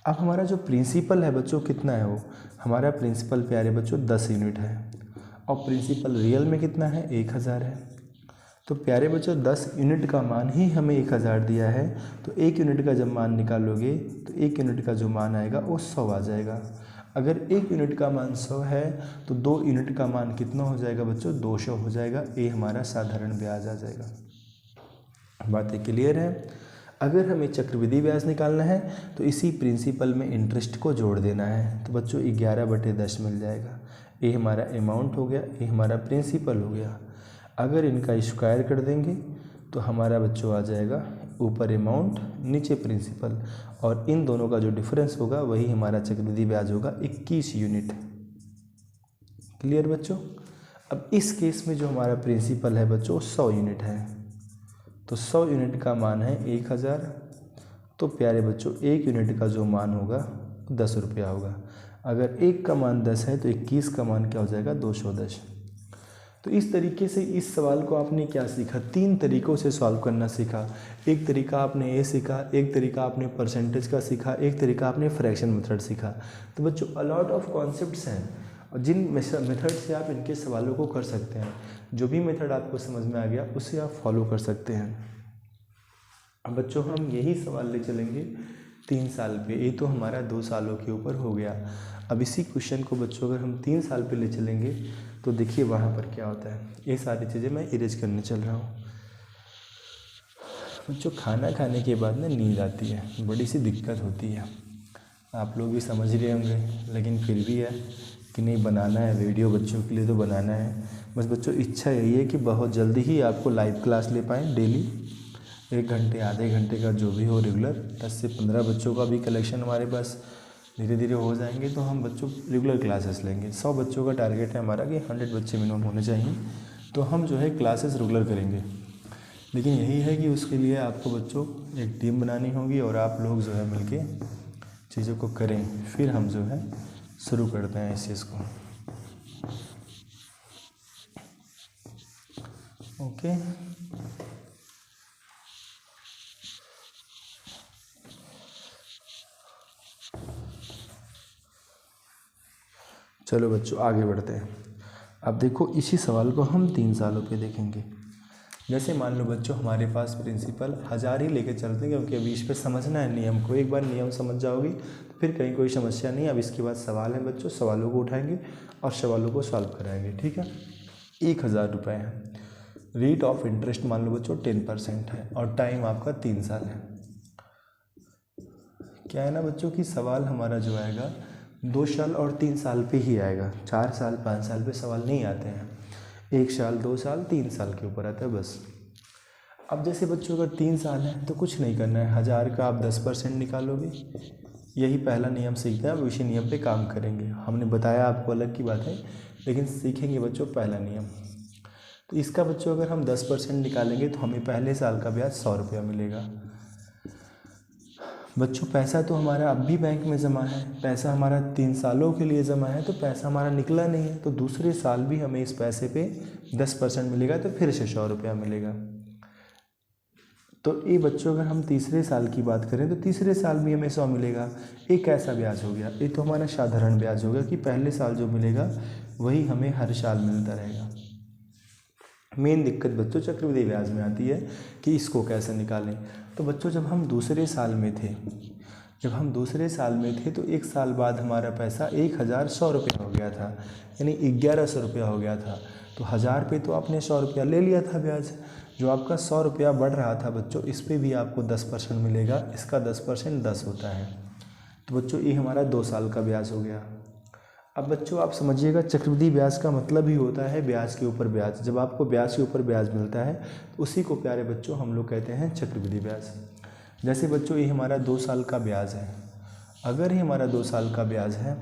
अब हमारा जो प्रिंसिपल है बच्चों कितना है, वो हमारा प्रिंसिपल प्यारे बच्चों 10 यूनिट है और प्रिंसिपल रियल में कितना है, 1000 है। तो प्यारे बच्चों 10 यूनिट का मान ही हमें 1000 दिया है, तो 1 यूनिट का जब मान निकालोगे तो 1 यूनिट का जो मान आएगा वो 100 आ जाएगा। अगर 1 यूनिट का मान 100 है तो 2 यूनिट का मान कितना हो जाएगा बच्चों, 200 हो जाएगा। ये हमारा साधारण ब्याज आ जाएगा। बातें क्लियर है। अगर हमें चक्रवृद्धि ब्याज निकालना है तो इसी प्रिंसिपल में इंटरेस्ट को जोड़ देना है, तो बच्चों 11/10 मिल जाएगा। ये हमारा अमाउंट हो गया, ये हमारा प्रिंसिपल हो गया। अगर इनका स्क्वायर कर देंगे तो हमारा बच्चों आ जाएगा ऊपर अमाउंट नीचे प्रिंसिपल, और इन दोनों का जो डिफरेंस होगा वही हमारा चक्रवृद्धि ब्याज होगा 21 यूनिट। क्लियर बच्चों। अब इस केस में जो हमारा प्रिंसिपल है बच्चों 100 यूनिट है, तो 100 यूनिट का मान है 1000, तो प्यारे बच्चों 1 यूनिट का जो मान होगा 10 रुपया होगा। अगर 1 का मान 10 है तो 21 का मान क्या हो जाएगा, 210। तो इस तरीके से इस सवाल को आपने क्या सीखा, 3 तरीक़ों से सॉल्व करना सीखा। एक तरीका आपने ये सीखा, एक तरीका आपने परसेंटेज का सीखा, एक तरीका आपने फ्रैक्शन मेथड सीखा। तो बच्चों अलॉट ऑफ कॉन्सेप्ट्स हैं और जिन मेथड से आप इनके सवालों को कर सकते हैं। जो भी मेथड आपको समझ में आ गया उसे आप फॉलो कर सकते हैं। अब बच्चों हम यही सवाल ले चलेंगे 3 साल पे, ये तो हमारा 2 सालों के ऊपर हो गया। अब इसी क्वेश्चन को बच्चों अगर हम 3 साल पे ले चलेंगे तो देखिए वहाँ पर क्या होता है। ये सारी चीज़ें मैं इरेज करने चल रहा हूँ। बच्चों खाना खाने के बाद ना नींद आती है, बड़ी सी दिक्कत होती है, आप लोग भी समझ रहे होंगे, लेकिन फिर भी है कि नहीं बनाना है वीडियो, बच्चों के लिए तो बनाना है। बस बच्चों इच्छा यही है कि बहुत जल्दी ही आपको लाइव क्लास ले पाएँ डेली, 1 घंटे आधे घंटे का जो भी हो रेगुलर। 10 से 15 बच्चों का भी कलेक्शन हमारे पास धीरे धीरे हो जाएंगे, तो हम बच्चों रेगुलर क्लासेस लेंगे। 100 बच्चों का टारगेट है हमारा कि 100 बच्चे मिनिमम होने चाहिए, तो हम जो है क्लासेस रेगुलर करेंगे। लेकिन यही है कि उसके लिए आपको बच्चों एक टीम बनानी होगी और आप लोग जो है मिलके चीज़ों को करें, फिर हम जो है शुरू करते हैं इस चीज़ को। ओके, चलो बच्चों आगे बढ़ते हैं। अब देखो इसी सवाल को हम 3 सालों पे देखेंगे। जैसे मान लो बच्चों हमारे पास प्रिंसिपल 1000 ही लेके चलते हैं, क्योंकि अभी इस पर समझना है नियम को। एक बार नियम समझ जाओगी तो फिर कहीं कोई समस्या नहीं। अब इसके बाद सवाल है बच्चों, सवालों को उठाएंगे और सवालों को सॉल्व कराएंगे, ठीक है। 1000 रुपये है, रेट ऑफ इंटरेस्ट मान लो बच्चों 10% है और टाइम आपका 3 साल है। क्या है ना बच्चों कि सवाल हमारा जो आएगा 2 साल और 3 साल पे ही आएगा, 4 साल 5 साल पे सवाल नहीं आते हैं। 1 साल 2 साल 3 साल के ऊपर आता है बस। अब जैसे बच्चों अगर 3 साल है तो कुछ नहीं करना है, 1000 का आप 10% निकालोगे। यही पहला नियम सीखते हैं, अब इसी नियम पे काम करेंगे। हमने बताया आपको अलग की बात है, लेकिन सीखेंगे बच्चों पहला नियम। तो इसका बच्चों अगर हम 10% निकालेंगे तो हमें पहले साल का ब्याज 100 रुपया मिलेगा। बच्चों पैसा तो हमारा अब भी बैंक में जमा है, पैसा हमारा 3 सालों के लिए जमा है, तो पैसा हमारा निकला नहीं है, तो दूसरे साल भी हमें इस पैसे पे 10% मिलेगा, तो फिर से 100 रुपया मिलेगा। तो ये बच्चों अगर हम तीसरे साल की बात करें तो तीसरे साल भी हमें 100 मिलेगा। एक ऐसा ब्याज हो गया, ये तो हमारा साधारण ब्याज होगा कि पहले साल जो मिलेगा वही हमें हर साल मिलता रहेगा। मेन दिक्कत बच्चों चक्रवृद्धि ब्याज में आती है कि इसको कैसे निकालें। तो बच्चों जब हम दूसरे साल में थे तो 1 साल बाद हमारा पैसा 1100 रुपया हो गया था, यानी 1100 रुपया हो गया था। तो 1000 पे तो आपने 100 रुपया ले लिया था ब्याज। जो आपका 100 रुपया बढ़ रहा था बच्चों, इस पे भी आपको 10% मिलेगा। इसका 10% 10 होता है। तो बच्चों ये हमारा 2 साल का ब्याज हो गया। अब बच्चों आप समझिएगा, चक्रवृद्धि ब्याज का मतलब ही होता है ब्याज के ऊपर ब्याज। जब आपको ब्याज के ऊपर ब्याज मिलता है तो उसी को प्यारे बच्चों हम लोग कहते हैं चक्रवृद्धि ब्याज। जैसे बच्चों ये हमारा 2 साल का ब्याज है। अगर ये हमारा 2 साल का ब्याज है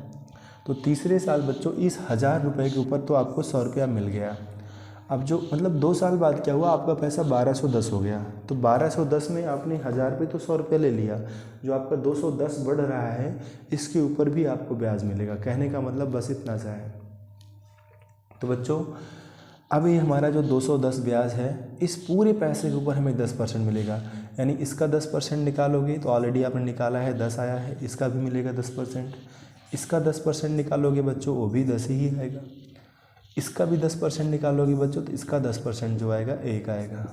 तो तीसरे साल बच्चों इस 1000 रुपये के ऊपर तो आपको 100 रुपया मिल गया। अब जो मतलब 2 साल बाद क्या हुआ, आपका पैसा 1210 हो गया। तो 1210 में आपने 1000 पे तो 100 रुपये ले लिया। जो आपका 210 बढ़ रहा है इसके ऊपर भी आपको ब्याज मिलेगा। कहने का मतलब बस इतना सा है। तो बच्चों अब ये हमारा जो 210 ब्याज है, इस पूरे पैसे के ऊपर हमें 10% मिलेगा। यानी इसका 10% निकालोगे तो ऑलरेडी आपने निकाला है, 10 आया है। इसका भी मिलेगा 10%। इसका 10% निकालोगे बच्चों, वो भी 10 ही आएगा। इसका भी 10% निकालोगे बच्चों तो इसका 10% जो आएगा 1 आएगा।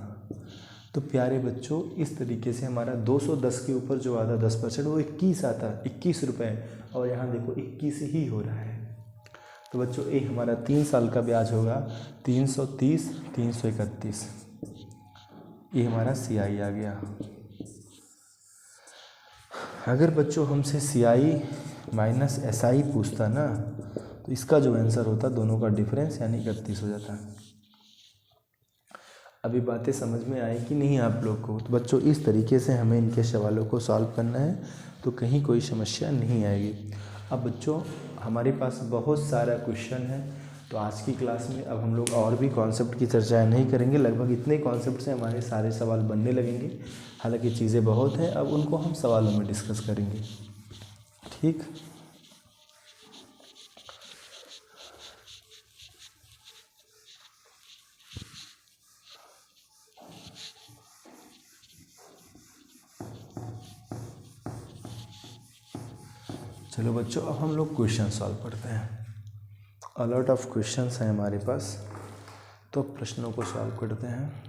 तो प्यारे बच्चों इस तरीके से हमारा 210 के ऊपर जो आता 10% वो 21 आता, 21 रुपये। और यहाँ देखो 21 ही हो रहा है। तो बच्चों ये हमारा 3 साल का ब्याज होगा 330, 331। ये हमारा CI आ गया। अगर बच्चों हमसे CI माइनस SI पूछता ना, तो इसका जो आंसर होता दोनों का डिफरेंस यानी 31 हो जाता। अभी बातें समझ में आई कि नहीं आप लोग को? तो बच्चों इस तरीके से हमें इनके सवालों को सॉल्व करना है, तो कहीं कोई समस्या नहीं आएगी। अब बच्चों हमारे पास बहुत सारा क्वेश्चन है, तो आज की क्लास में अब हम लोग और भी कॉन्सेप्ट की चर्चा नहीं करेंगे। लगभग इतने कॉन्सेप्ट से हमारे सारे सवाल बनने लगेंगे। हालांकि चीज़ें बहुत हैं, अब उनको हम सवालों में डिस्कस करेंगे। ठीक, चलो बच्चों अब हम लोग क्वेश्चन सॉल्व करते हैं। अलॉट ऑफ क्वेश्चंस हैं हमारे पास, तो प्रश्नों को सॉल्व करते हैं।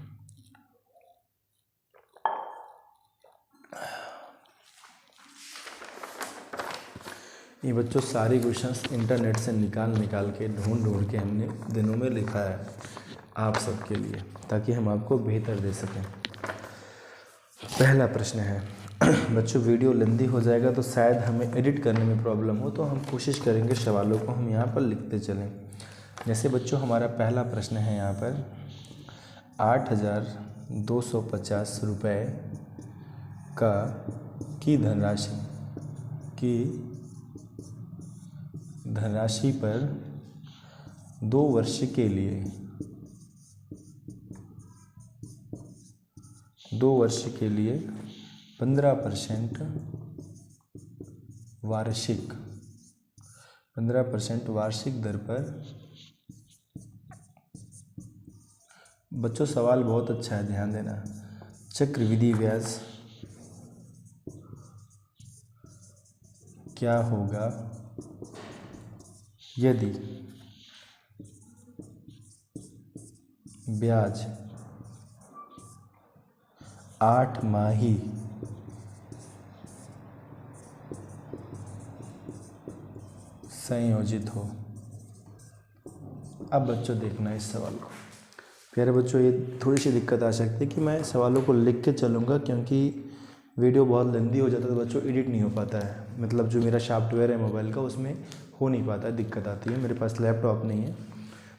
ये बच्चों सारे क्वेश्चंस इंटरनेट से निकाल के ढूंढ के हमने दिनों में लिखा है आप सबके लिए, ताकि हम आपको बेहतर दे सकें। पहला प्रश्न है बच्चों, वीडियो लंबी हो जाएगा तो शायद हमें एडिट करने में प्रॉब्लम हो, तो हम कोशिश करेंगे सवालों को हम यहाँ पर लिखते चलें। जैसे बच्चों हमारा पहला प्रश्न है यहाँ पर 8,250 रुपये की धनराशि पर 2 वर्ष के लिए 15% वार्षिक दर पर। बच्चों सवाल बहुत अच्छा है, ध्यान देना। चक्रवृद्धि ब्याज क्या होगा यदि ब्याज 8 माही संयोजित हो। अब बच्चों देखना इस सवाल को। प्यारे बच्चों ये थोड़ी सी दिक्कत आ सकती है कि मैं सवालों को लिख के चलूँगा, क्योंकि वीडियो बहुत लंबी हो जाता है तो बच्चों एडिट नहीं हो पाता है। मतलब जो मेरा सॉफ्टवेयर है मोबाइल का उसमें हो नहीं पाता है, दिक्कत आती है। मेरे पास लैपटॉप नहीं है,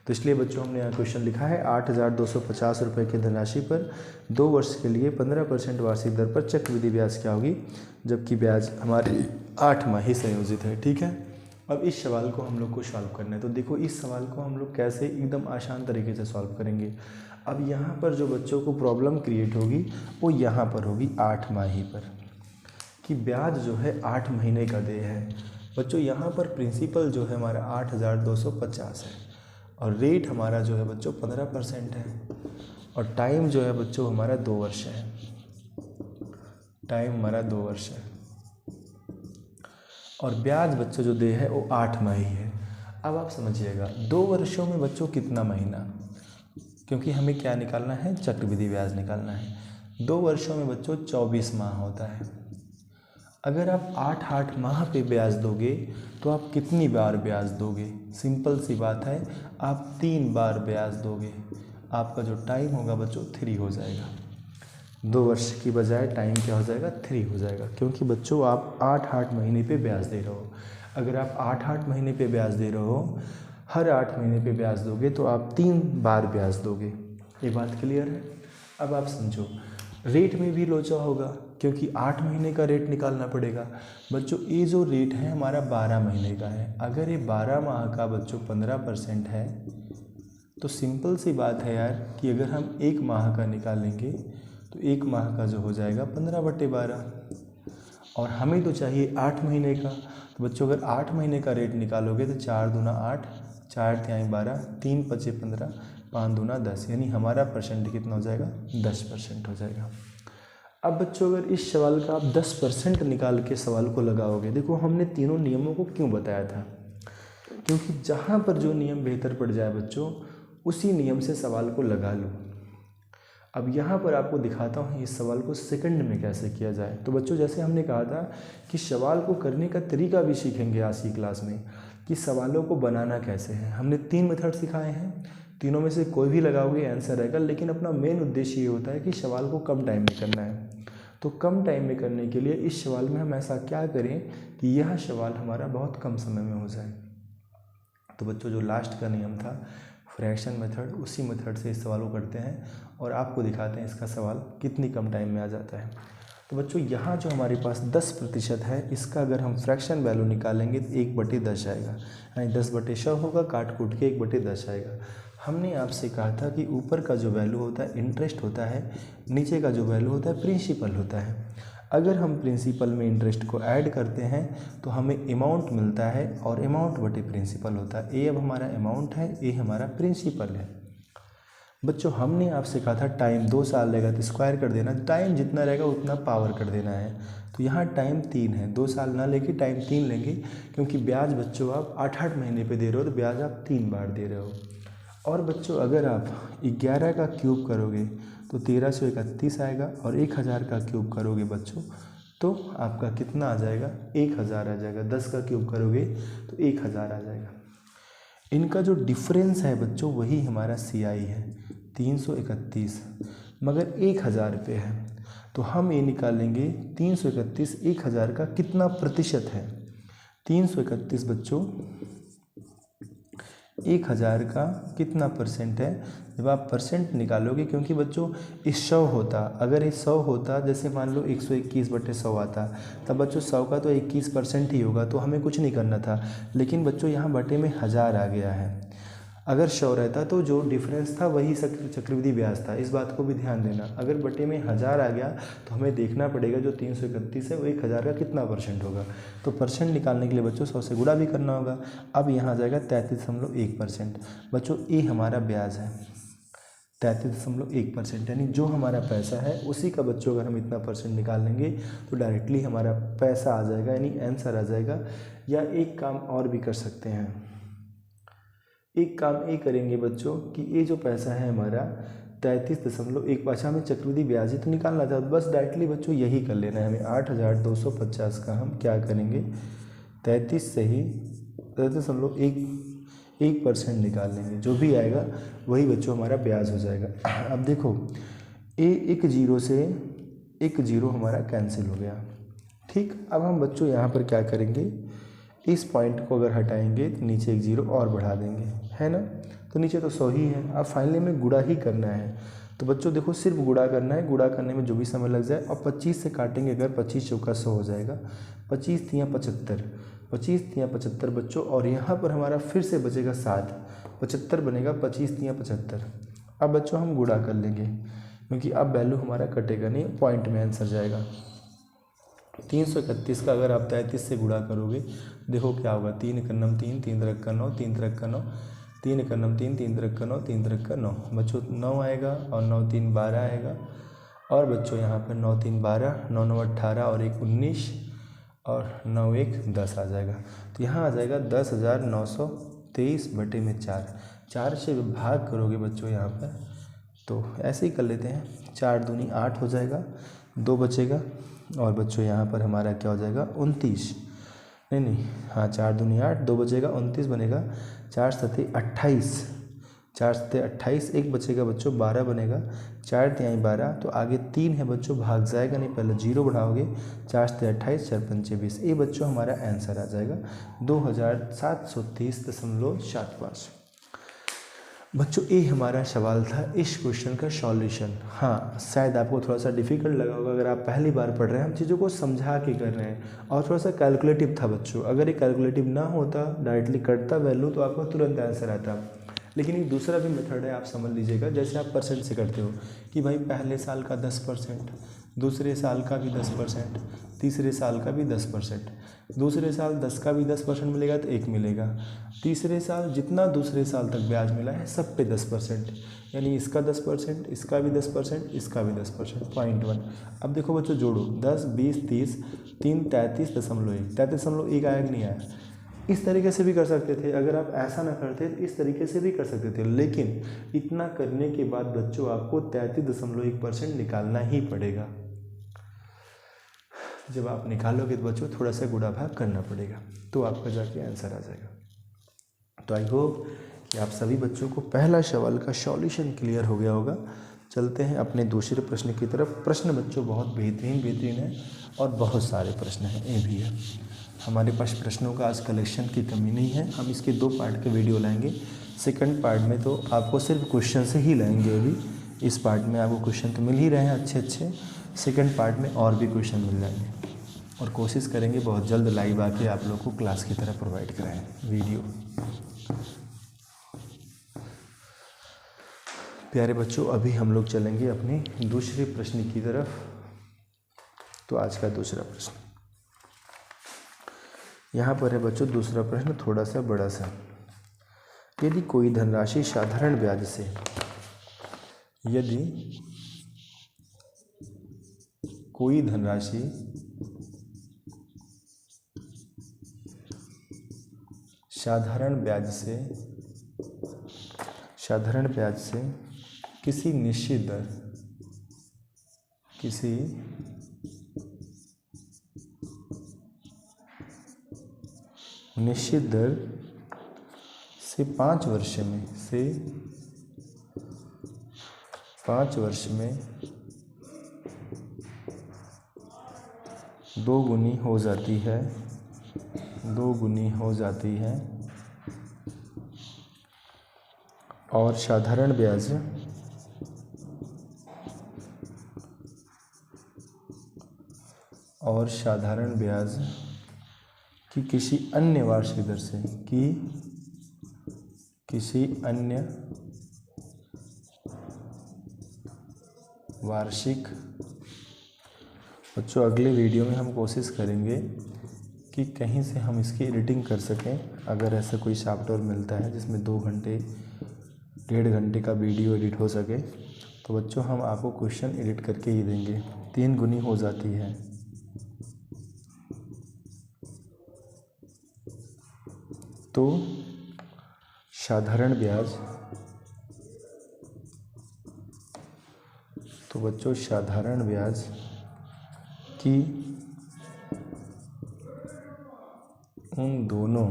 तो इसलिए बच्चों हमने यहाँ क्वेश्चन लिखा है 8,250 रुपये की धनराशि पर 2 वर्ष के लिए 15% वार्षिक दर पर चक्रवृद्धि ब्याज क्या होगी, जबकि ब्याज हमारी 8 माही संयोजित है। ठीक है, अब इस सवाल को हम लोग को सॉल्व करना है। तो देखो इस सवाल को हम लोग कैसे एकदम आसान तरीके से सॉल्व करेंगे। अब यहाँ पर जो बच्चों को प्रॉब्लम क्रिएट होगी वो यहाँ पर होगी 8 माही पर, कि ब्याज जो है 8 महीने का दे है। बच्चों यहाँ पर प्रिंसिपल जो है हमारा 8,250 है, और रेट हमारा जो है बच्चों 15% है, और टाइम जो है बच्चों हमारा 2 वर्ष है। टाइम हमारा 2 वर्ष है, और ब्याज बच्चों जो दे है वो 8 माही है। अब आप समझिएगा 2 वर्षों में बच्चों कितना महीना, क्योंकि हमें क्या निकालना है, चक्रवृद्धि ब्याज निकालना है। 2 वर्षों में बच्चों 24 माह होता है। अगर आप 8 माह पे ब्याज दोगे तो आप कितनी बार ब्याज दोगे? सिंपल सी बात है, आप 3 बार ब्याज दोगे। आपका जो टाइम होगा बच्चों 3 हो जाएगा। 2 वर्ष की बजाय टाइम क्या हो जाएगा? 3 हो जाएगा, क्योंकि बच्चों आप 8 महीने पे ब्याज दे रहे हो। अगर आप 8 महीने पे ब्याज दे रहे हो, हर 8 महीने पे ब्याज दोगे तो आप 3 बार ब्याज दोगे। ये बात क्लियर है? अब आप समझो, रेट में भी लोचा होगा, क्योंकि 8 महीने का रेट निकालना पड़ेगा। बच्चों ये जो रेट है हमारा 12 महीने का है। अगर ये 12 माह का बच्चों 15% है तो सिंपल सी बात है यार कि अगर हम 1 माह का निकालेंगे तो 1 माह का जो हो जाएगा 15/12, और हमें तो चाहिए 8 महीने का। तो बच्चों अगर 8 महीने का रेट निकालोगे तो 4 दूना 8, 4 तिहाई 12, 3 पचे 15, 5 दूना 10, यानी हमारा परसेंट कितना हो जाएगा? 10% हो जाएगा। अब बच्चों अगर इस सवाल का आप 10% निकाल के सवाल को लगाओगे, देखो हमने तीनों नियमों को क्यों बताया था, क्योंकि जहाँ पर जो नियम बेहतर पड़ जाए बच्चों उसी नियम से सवाल को लगा लो। अब यहाँ पर आपको दिखाता हूँ इस सवाल को सेकंड में कैसे किया जाए। तो बच्चों जैसे हमने कहा था कि सवाल को करने का तरीका भी सीखेंगे आज की क्लास में, कि सवालों को बनाना कैसे है। हमने 3 मेथड सिखाए हैं, तीनों में से कोई भी लगाओगे आंसर आएगा, लेकिन अपना मेन उद्देश्य ये होता है कि सवाल को कम टाइम में करना है। तो कम टाइम में करने के लिए इस सवाल में हम ऐसा क्या करें कि यह सवाल हमारा बहुत कम समय में हो जाए। तो बच्चों जो लास्ट का नियम था फ्रैक्शन मेथड, उसी मेथड से इस सवाल को करते हैं और आपको दिखाते हैं इसका सवाल कितनी कम टाइम में आ जाता है। तो बच्चों यहाँ जो हमारे पास 10% है, इसका अगर हम फ्रैक्शन वैल्यू निकालेंगे तो 1/10 आएगा, यानी 10/100 होगा, काट कूट के 1/10 आएगा। हमने आपसे कहा था कि ऊपर का जो वैल्यू होता है इंटरेस्ट होता है, नीचे का जो वैल्यू होता है प्रिंसिपल होता है। अगर हम प्रिंसिपल में इंटरेस्ट को ऐड करते हैं तो हमें अमाउंट मिलता है, और अमाउंट बटे प्रिंसिपल होता है। ए अब हमारा अमाउंट है, ए हमारा प्रिंसिपल है। बच्चों हमने आपसे कहा था टाइम 2 साल रहेगा तो स्क्वायर कर देना, टाइम जितना रहेगा उतना पावर कर देना है। तो यहाँ टाइम 3 है, 2 साल ना लेके टाइम 3 लेंगे, क्योंकि ब्याज बच्चों आप 8 महीने पे दे रहे हो तो ब्याज आप 3 बार दे रहे हो। और बच्चों अगर आप 11 का क्यूब करोगे तो 1331 आएगा, और 1000 का क्यूब करोगे बच्चों तो आपका कितना आ जाएगा? 1000 आ जाएगा। 10 का क्यूब करोगे तो 1000 आ जाएगा। इनका जो डिफरेंस है बच्चों वही हमारा CI है 331, मगर 1000 रुपये है। तो हम ये निकालेंगे 331 1000 का कितना प्रतिशत है। 331 बच्चों 1000 का कितना परसेंट है, जब आप परसेंट निकालोगे, क्योंकि बच्चों इस 100 होता, अगर ये 100 होता, जैसे मान लो 121/100 आता, तब बच्चों 100 का तो 21% ही होगा, तो हमें कुछ नहीं करना था। लेकिन बच्चों यहाँ बटे में 1000 आ गया है। अगर 100 रहता तो जो डिफरेंस था वही चक्रवृद्धि ब्याज था, इस बात को भी ध्यान देना। अगर बटे में 1000 आ गया तो हमें देखना पड़ेगा जो 331 है वो 1000 का कितना परसेंट होगा। तो परसेंट निकालने के लिए बच्चों 100 से गुणा भी करना होगा। अब यहाँ आ जाएगा 33.1%। बच्चों ये हमारा ब्याज है 33.1%, यानी जो हमारा पैसा है उसी का बच्चों अगर हम इतना परसेंट निकाल लेंगे तो डायरेक्टली हमारा पैसा आ जाएगा, यानी आंसर आ जाएगा। या एक काम और भी कर सकते हैं, एक काम ये करेंगे बच्चों कि ये जो पैसा है हमारा 33.1, अच्छा हमें चक्रवृद्धि ब्याज ही तो निकालना था, बस डायरेक्टली बच्चों यही कर लेना है हमें। 8250 का हम क्या करेंगे 33 से ही 33.1% निकाल लेंगे, जो भी आएगा वही बच्चों हमारा ब्याज हो जाएगा। अब देखो एक जीरो से एक जीरो हमारा कैंसिल हो गया, ठीक। अब हम बच्चों यहाँ पर क्या करेंगे, इस पॉइंट को अगर हटाएंगे तो नीचे एक जीरो और बढ़ा देंगे, है ना। तो नीचे तो 100 ही है, अब फाइनली में गुणा ही करना है। तो बच्चों देखो सिर्फ गुणा करना है, गुणा करने में जो भी समय लग जाए, और 25 से काटेंगे अगर 25 चौका 100 हो जाएगा, 25 तियाँ 75, 25 तियाँ 75 बच्चों, और यहाँ पर हमारा फिर से बचेगा 7, 75 बनेगा 25 तियाँ 75। अब बच्चों हम गुणा कर लेंगे, क्योंकि अब वैल्यू हमारा कटेगा नहीं, पॉइंट में आंसर जाएगा। 331 का अगर आप 33 से गुणा करोगे देखो क्या होगा, 3 × 9 3, 3 × 9, 3 × 9, 3 × 9 3, 3 × 9, 3 × 9 बच्चों 9 आएगा, और 9 3 12 आएगा, और बच्चों यहाँ पर 9 3 12, 9 9 18 और 1 19, और 9 1 10 आ जाएगा। तो यहाँ आ जाएगा 10,923/4। 4 से भाग करोगे बच्चों यहाँ पर, तो ऐसे ही कर लेते हैं, 4 दूनी 8 हो जाएगा, 2 बचेगा और बच्चों यहाँ पर हमारा क्या हो जाएगा 29, नहीं हाँ 4 दूनी 8, 2 बचेगा 29 बनेगा, 4 सत्ते 28, 4 सत्ते 28, 1 बचेगा बच्चों 12 बनेगा, 4 तिहाई 12, तो आगे 3 है बच्चों, भाग जाएगा नहीं, पहले 0 बढ़ाओगे, 4 सत्ते 28, 4 पंचे 20, ये बच्चों हमारा आंसर आ जाएगा 2730.75। बच्चों ये हमारा सवाल था इस क्वेश्चन का सॉल्यूशन। हाँ शायद आपको थोड़ा सा डिफिकल्ट लगा होगा, अगर आप पहली बार पढ़ रहे हैं, हम चीज़ों को समझा के कर रहे हैं, और थोड़ा सा कैलकुलेटिव था बच्चों। अगर ये कैलकुलेटिव ना होता, डायरेक्टली कटता वैल्यू, तो आपका तुरंत आंसर आता। लेकिन एक दूसरा भी मेथड है, आप समझ लीजिएगा, जैसे आप परसेंट से करते हो कि भाई पहले साल का 10%, दूसरे साल का भी 10%, तीसरे साल का भी 10%, दूसरे साल 10 का भी 10% मिलेगा तो 1 मिलेगा, तीसरे साल जितना दूसरे साल तक ब्याज मिला है सब पे 10%, यानी इसका 10%, इसका भी 10%, इसका भी 10%, पॉइंट 1। अब देखो बच्चों जोड़ो, 10, 20, 30, 3, 33.1, 33.1 आया कि नहीं आया। इस तरीके से भी कर सकते थे, अगर आप ऐसा ना करते तो इस तरीके से भी कर सकते थे, लेकिन इतना करने के बाद बच्चों आपको 33.1% निकालना ही पड़ेगा। जब आप निकालोगे तो बच्चों थोड़ा सा गुणा भाग करना पड़ेगा, तो आपका जाके आंसर आ जाएगा। तो आई होप कि आप सभी बच्चों को पहला सवाल का सॉल्यूशन क्लियर हो गया होगा। चलते हैं अपने दूसरे प्रश्न की तरफ। प्रश्न बच्चों बहुत बेहतरीन है और बहुत सारे प्रश्न हैं, ये भी है। हमारे पास प्रश्नों का आज कलेक्शन की कमी नहीं है, हम इसके 2 पार्ट के वीडियो लाएंगे। सेकंड पार्ट में तो आपको सिर्फ क्वेश्चन से ही लाएंगे। अभी इस पार्ट में आपको क्वेश्चन तो मिल ही रहे हैं अच्छे, सेकंड पार्ट में और भी क्वेश्चन मिल जाएंगे, और कोशिश करेंगे बहुत जल्द लाइव आके आप लोग को क्लास की तरह प्रोवाइड कराएं वीडियो। प्यारे बच्चों, अभी हम लोग चलेंगे अपने दूसरे प्रश्न की तरफ। तो आज का दूसरा प्रश्न यहाँ पर है बच्चों। दूसरा प्रश्न थोड़ा सा बड़ा सा। यदि कोई धनराशि साधारण ब्याज से, यदि कोई धनराशि साधारण ब्याज से किसी निश्चित दर से 5 वर्ष में 2 गुनी हो जाती है, और साधारण ब्याज की किसी अन्य वार्षिक दर से, बच्चों अगले वीडियो में हम कोशिश करेंगे कि कहीं से हम इसकी एडिटिंग कर सकें। अगर ऐसा कोई सॉफ्टवेयर मिलता है जिसमें 2 घंटे 1.5 घंटे का वीडियो एडिट हो सके, तो बच्चों हम आपको क्वेश्चन एडिट करके ही देंगे। 3 गुनी हो जाती है, तो साधारण ब्याज, तो बच्चों साधारण ब्याज की उन दोनों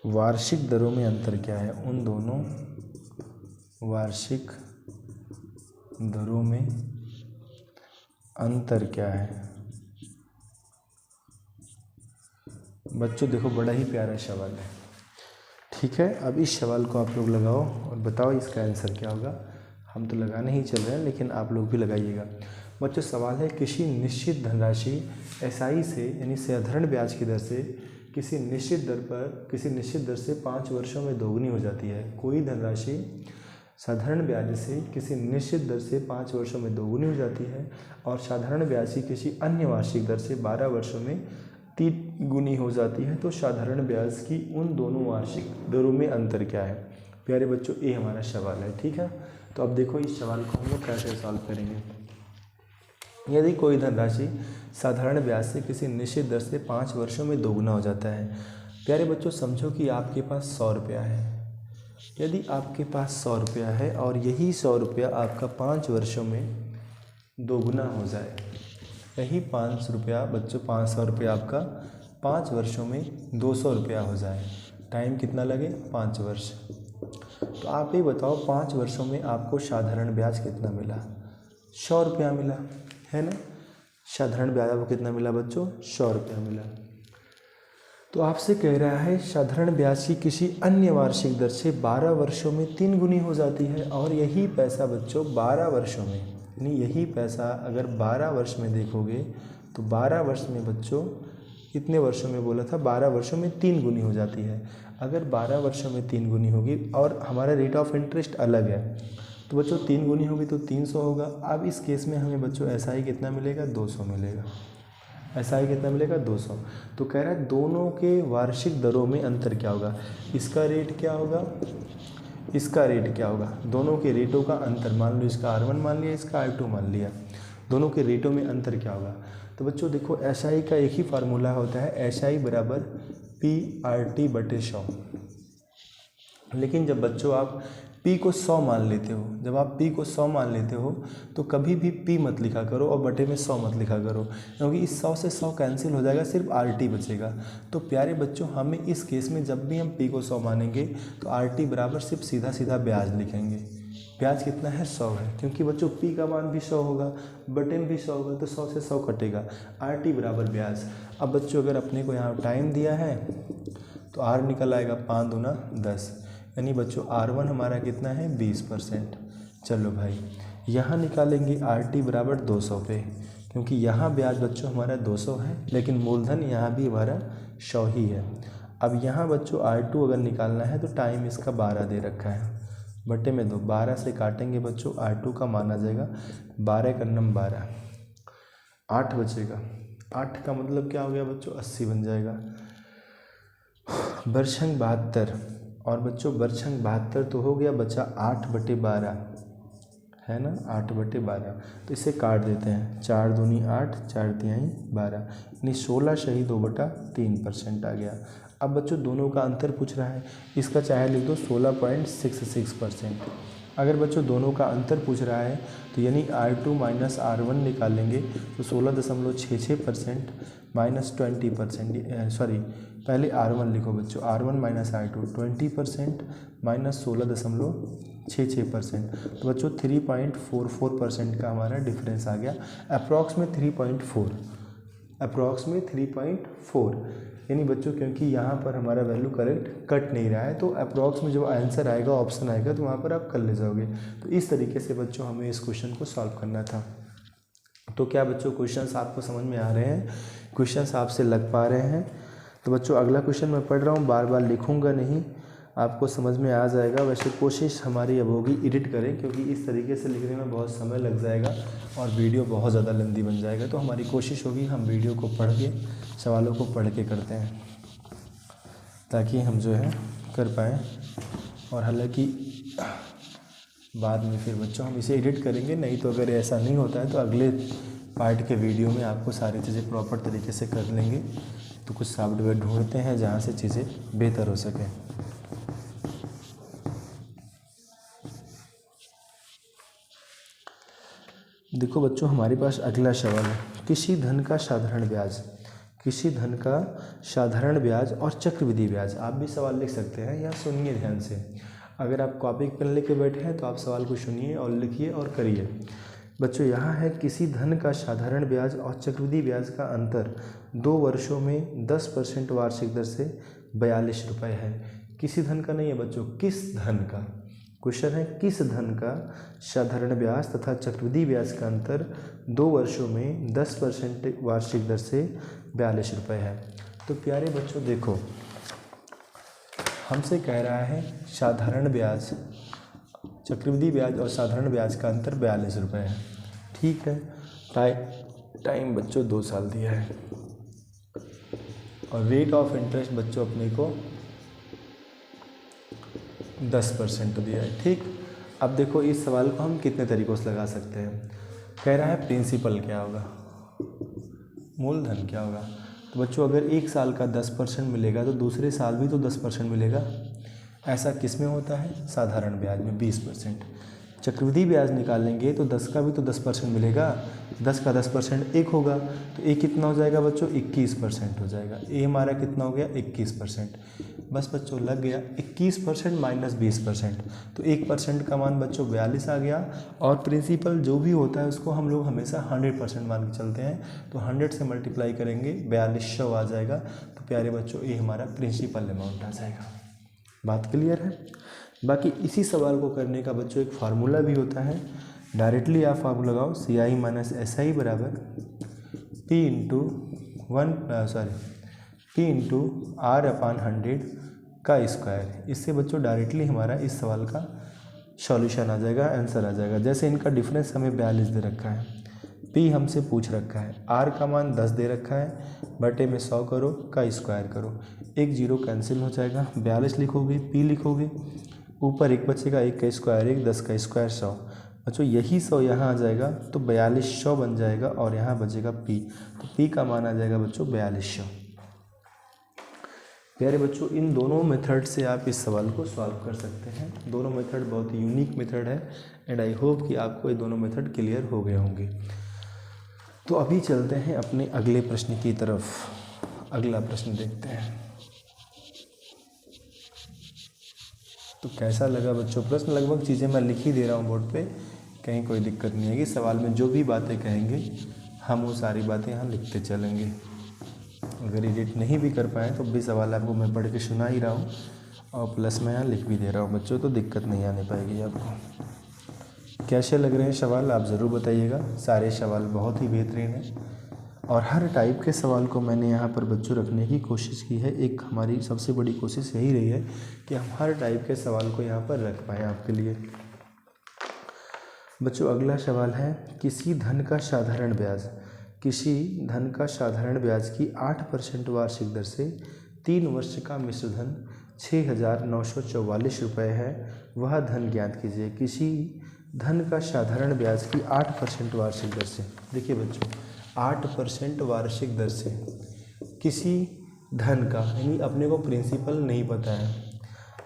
वार्षिक दरों में अंतर क्या है, उन दोनों वार्षिक दरों में अंतर क्या है। बच्चों देखो बड़ा ही प्यारा सवाल है, ठीक है। अब इस सवाल को आप लोग लगाओ और बताओ इसका आंसर क्या होगा। हम तो लगाने ही चल रहे हैं, लेकिन आप लोग भी लगाइएगा। बच्चों सवाल है, किसी निश्चित धनराशि एसआई से, यानी साधारण ब्याज की दर से किसी निश्चित दर से 5 वर्षों में दोगुनी हो जाती है। कोई धनराशि साधारण ब्याज से किसी निश्चित दर से 5 वर्षों में दोगुनी हो जाती है, और साधारण ब्याज की किसी अन्य वार्षिक दर से 12 वर्षों में 3 गुनी हो जाती है। तो साधारण ब्याज की उन दोनों वार्षिक दरों में अंतर क्या है। प्यारे बच्चों ये हमारा सवाल है, ठीक है। तो अब देखो इस सवाल को हम लोग कैसे सॉल्व करेंगे। यदि कोई धनराशि साधारण ब्याज से किसी निश्चित दर से 5 वर्षों में दोगुना हो जाता है। प्यारे बच्चों समझो कि आपके पास 100 रुपया है। यदि आपके पास 100 रुपया है और यही 100 रुपया आपका 5 वर्षों में दोगुना हो जाए। यही 5 रुपया बच्चों, 500 रुपया आपका 5 वर्षों में 200 रुपया हो जाए। टाइम कितना लगे? 5 वर्ष। तो आप ये बताओ 5 वर्षों में आपको साधारण ब्याज कितना मिला? 100 रुपया मिला, है ना। साधारण ब्याज आपको कितना मिला बच्चों? 100 रुपया मिला। तो आपसे कह रहा है साधारण ब्याज की किसी अन्य वार्षिक दर से 12 वर्षों में 3 गुनी हो जाती है, और यही पैसा बच्चों 12 वर्षों में, यानी यही पैसा अगर 12 वर्ष में देखोगे तो 12 वर्ष में बच्चों कितने वर्षों में बोला था? 12 वर्षों में 3 गुनी हो जाती है। अगर 12 वर्षों में 3 गुनी होगी और हमारा रेट ऑफ इंटरेस्ट अलग है, तो बच्चों 3 गुनी होगी तो 300 होगा। अब इस केस में हमें बच्चों एसआई कितना मिलेगा? 200 मिलेगा। एसआई कितना मिलेगा? 200। तो कह रहा है दोनों के वार्षिक दरों में अंतर क्या होगा? इसका रेट क्या होगा, इसका रेट क्या होगा? दोनों के रेटों का अंतर, मान लो इसका R1 मान लिया, इसका R2 मान लिया, दोनों के रेटों में अंतर क्या होगा? तो बच्चों देखो एसआई का एक ही फार्मूला होता है, एसआई बराबर PRT/100। लेकिन जब बच्चों आप P को 100 मान लेते हो, जब आप P को 100 मान लेते हो तो कभी भी P मत लिखा करो और बटे में 100 मत लिखा करो, क्योंकि इस 100 से 100 कैंसिल हो जाएगा, सिर्फ RT बचेगा। तो प्यारे बच्चों हमें इस केस में जब भी हम P को 100 मानेंगे तो RT बराबर सिर्फ सीधा सीधा ब्याज लिखेंगे। ब्याज कितना है? 100 है, क्योंकि बच्चों P का मान भी 100 होगा, बटे में भी 100 होगा, तो 100 से 100 कटेगा, RT बराबर ब्याज। अब बच्चों अगर अपने को यहाँ टाइम दिया है तो R निकल आएगा 5 दूना 10, यानी बच्चों R1 हमारा कितना है? 20%। चलो भाई यहाँ निकालेंगे RT बराबर 200 पे, क्योंकि यहाँ ब्याज बच्चों हमारा 200 है, लेकिन मूलधन यहाँ भी हमारा 100 ही है। अब यहाँ बच्चों R2 अगर निकालना है तो टाइम इसका 12 दे रखा है, बटे में 2, 12 से काटेंगे बच्चों R2 का मान आ जाएगा 12 का नम 12, 8 बचेगा। 8 का मतलब क्या हो गया बच्चों? 80 बन जाएगा। बरछंग 72, और बच्चों बरछंग 72 तो हो गया, बचा 8/12, है ना, 8/12। तो इसे काट देते हैं, 4 दूनी 8, 4 तिहाई 12, यानी 16 शहीद 2/3% आ गया। अब बच्चों दोनों का अंतर पूछ रहा है, इसका चाहे लिख दो 16.66%। अगर बच्चों दोनों का अंतर पूछ रहा है तो यानी R2 माइनस R1 निकालेंगे तो 16.66% माइनस 20%, सॉरी पहले R1 लिखो बच्चों, R1 माइनस R2 20% माइनस 16.66%। तो बच्चों 3.44% का हमारा डिफरेंस आ गया, अप्रॉक्स में 3.4, अप्रॉक्स में 3.4, यानी बच्चों क्योंकि यहाँ पर हमारा वैल्यू करेक्ट कट नहीं रहा है तो अप्रॉक्स में जब आंसर आएगा, ऑप्शन आएगा, तो वहाँ पर आप कर ले जाओगे। तो इस तरीके से बच्चों हमें इस क्वेश्चन को सॉल्व करना था। तो क्या बच्चों क्वेश्चंस आपको समझ में आ रहे हैं? क्वेश्चंस आपसे लग पा रहे हैं? तो बच्चों अगला क्वेश्चन मैं पढ़ रहा हूँ, बार बार लिखूँगा नहीं, आपको समझ में आ जाएगा। वैसे कोशिश हमारी अब होगी एडिट करें, क्योंकि इस तरीके से लिखने में बहुत समय लग जाएगा और वीडियो बहुत ज़्यादा लंबी बन जाएगा। तो हमारी कोशिश होगी हम वीडियो को पढ़ के, सवालों को पढ़ के करते हैं, ताकि हम जो है कर पाएँ। और हालांकि बाद में फिर बच्चों हम इसे एडिट करेंगे, नहीं तो अगर ऐसा नहीं होता है तो अगले पार्ट के वीडियो में आपको सारी चीज़ें प्रॉपर तरीके से कर लेंगे। तो कुछ सॉफ्टवेयर ढूंढते हैं जहाँ से चीज़ें बेहतर हो सकें। देखो बच्चों हमारे पास अगला सवाल है, किसी धन का साधारण ब्याज, किसी धन का साधारण ब्याज और चक्रवृद्धि ब्याज। आप भी सवाल लिख सकते हैं या सुनिए ध्यान से। अगर आप कॉपी पेन लेके बैठे हैं तो आप सवाल को सुनिए और लिखिए और करिए। बच्चों यहाँ है, किसी धन का साधारण ब्याज और चक्रवृद्धि ब्याज का अंतर 2 वर्षों में 10% वार्षिक दर से 42 रुपये है। किसी धन का नहीं है बच्चों, किस धन का। क्वेश्चन है किस धन का साधारण ब्याज तथा चक्रवृद्धि ब्याज का अंतर 2 वर्षों में 10% वार्षिक दर से 42 रुपये है। तो प्यारे बच्चों देखो, हमसे कह रहा है साधारण ब्याज, चक्रवृद्धि ब्याज और साधारण ब्याज का अंतर 42 रुपये है। ठीक है, टाइम बच्चों 2 साल दिया है और रेट ऑफ इंटरेस्ट बच्चों अपने को 10% दिया है। ठीक, अब देखो इस सवाल को हम कितने तरीक़ों से लगा सकते हैं। कह रहा है प्रिंसिपल क्या होगा, मूलधन क्या होगा। तो बच्चों अगर 1 साल का 10% मिलेगा तो दूसरे साल भी तो 10% मिलेगा। ऐसा किस में होता है? साधारण ब्याज में 20%। चक्रवृद्धि ब्याज निकालेंगे तो 10 का भी तो 10% मिलेगा, 10 का 10% 1 होगा, तो ए कितना हो जाएगा बच्चों, 21% हो जाएगा। ए हमारा कितना हो गया, 21%। बस बच्चों लग गया, 21% माइनस 20%, तो 1% का मान बच्चों 42 आ गया। और प्रिंसिपल जो भी होता है उसको हम लोग हमेशा 100% मान के चलते हैं, तो 100 से मल्टीप्लाई करेंगे 4200 आ जाएगा। तो प्यारे बच्चों ये हमारा प्रिंसिपल अमाउंट आ जाएगा। बात क्लियर है। बाकी इसी सवाल को करने का बच्चों एक फार्मूला भी होता है, डायरेक्टली आप फार्मूला लगाओ, CI माइनस SI बराबर P इंटू R अपान 100 का स्क्वायर। इससे बच्चों डायरेक्टली हमारा इस सवाल का सॉल्यूशन आ जाएगा, आंसर आ जाएगा। जैसे इनका डिफरेंस हमें 42 दे रखा है, P हमसे पूछ रखा है, R का मान 10 दे रखा है, बटे में 100 करो का स्क्वायर करो, एक जीरो कैंसिल हो जाएगा, 42 लिखोगे, P लिखोगे, ऊपर एक बचेगा, 1 का स्क्वायर 1, 10 का स्क्वायर 100। बच्चों यही 100 यहाँ आ जाएगा तो 4200 बन जाएगा, और यहाँ बचेगा P, तो P का मान आ जाएगा बच्चों 4200। प्यारे बच्चों इन दोनों मेथड से आप इस सवाल को सॉल्व कर सकते हैं। दोनों मेथड बहुत ही यूनिक मेथड है, एंड आई होप कि आपको ये दोनों मेथड क्लियर हो गए होंगे। तो अभी चलते हैं अपने अगले प्रश्न की तरफ। अगला प्रश्न देखते हैं। तो कैसा लगा बच्चों प्रश्न? लगभग चीज़ें मैं लिख ही दे रहा हूँ बोर्ड पे, कहीं कोई दिक्कत नहीं आएगी। सवाल में जो भी बातें कहेंगे हम वो सारी बातें यहाँ लिखते चलेंगे। अगर एडिट नहीं भी कर पाएँ तो भी सवाल आपको मैं पढ़ के सुना ही रहा हूँ, और प्लस मैं यहाँ लिख भी दे रहा हूँ बच्चों, तो दिक्कत नहीं आने पाएगी आपको। कैसे लग रहे हैं सवाल आप ज़रूर बताइएगा। सारे सवाल बहुत ही बेहतरीन हैं, और हर टाइप के सवाल को मैंने यहाँ पर बच्चों रखने की कोशिश की है। एक हमारी सबसे बड़ी कोशिश यही रही है कि हम हर टाइप के सवाल को यहाँ पर रख पाएँ आपके लिए। बच्चों अगला सवाल है, किसी धन का साधारण ब्याज की 8% वार्षिक दर से 3 वर्ष का मिश्र धन 6,944 रुपये है, वह धन ज्ञात कीजिए। किसी धन का साधारण ब्याज की 8% वार्षिक दर से, देखिए बच्चों 8% वार्षिक दर से किसी धन का, यानी अपने को प्रिंसिपल नहीं पता है,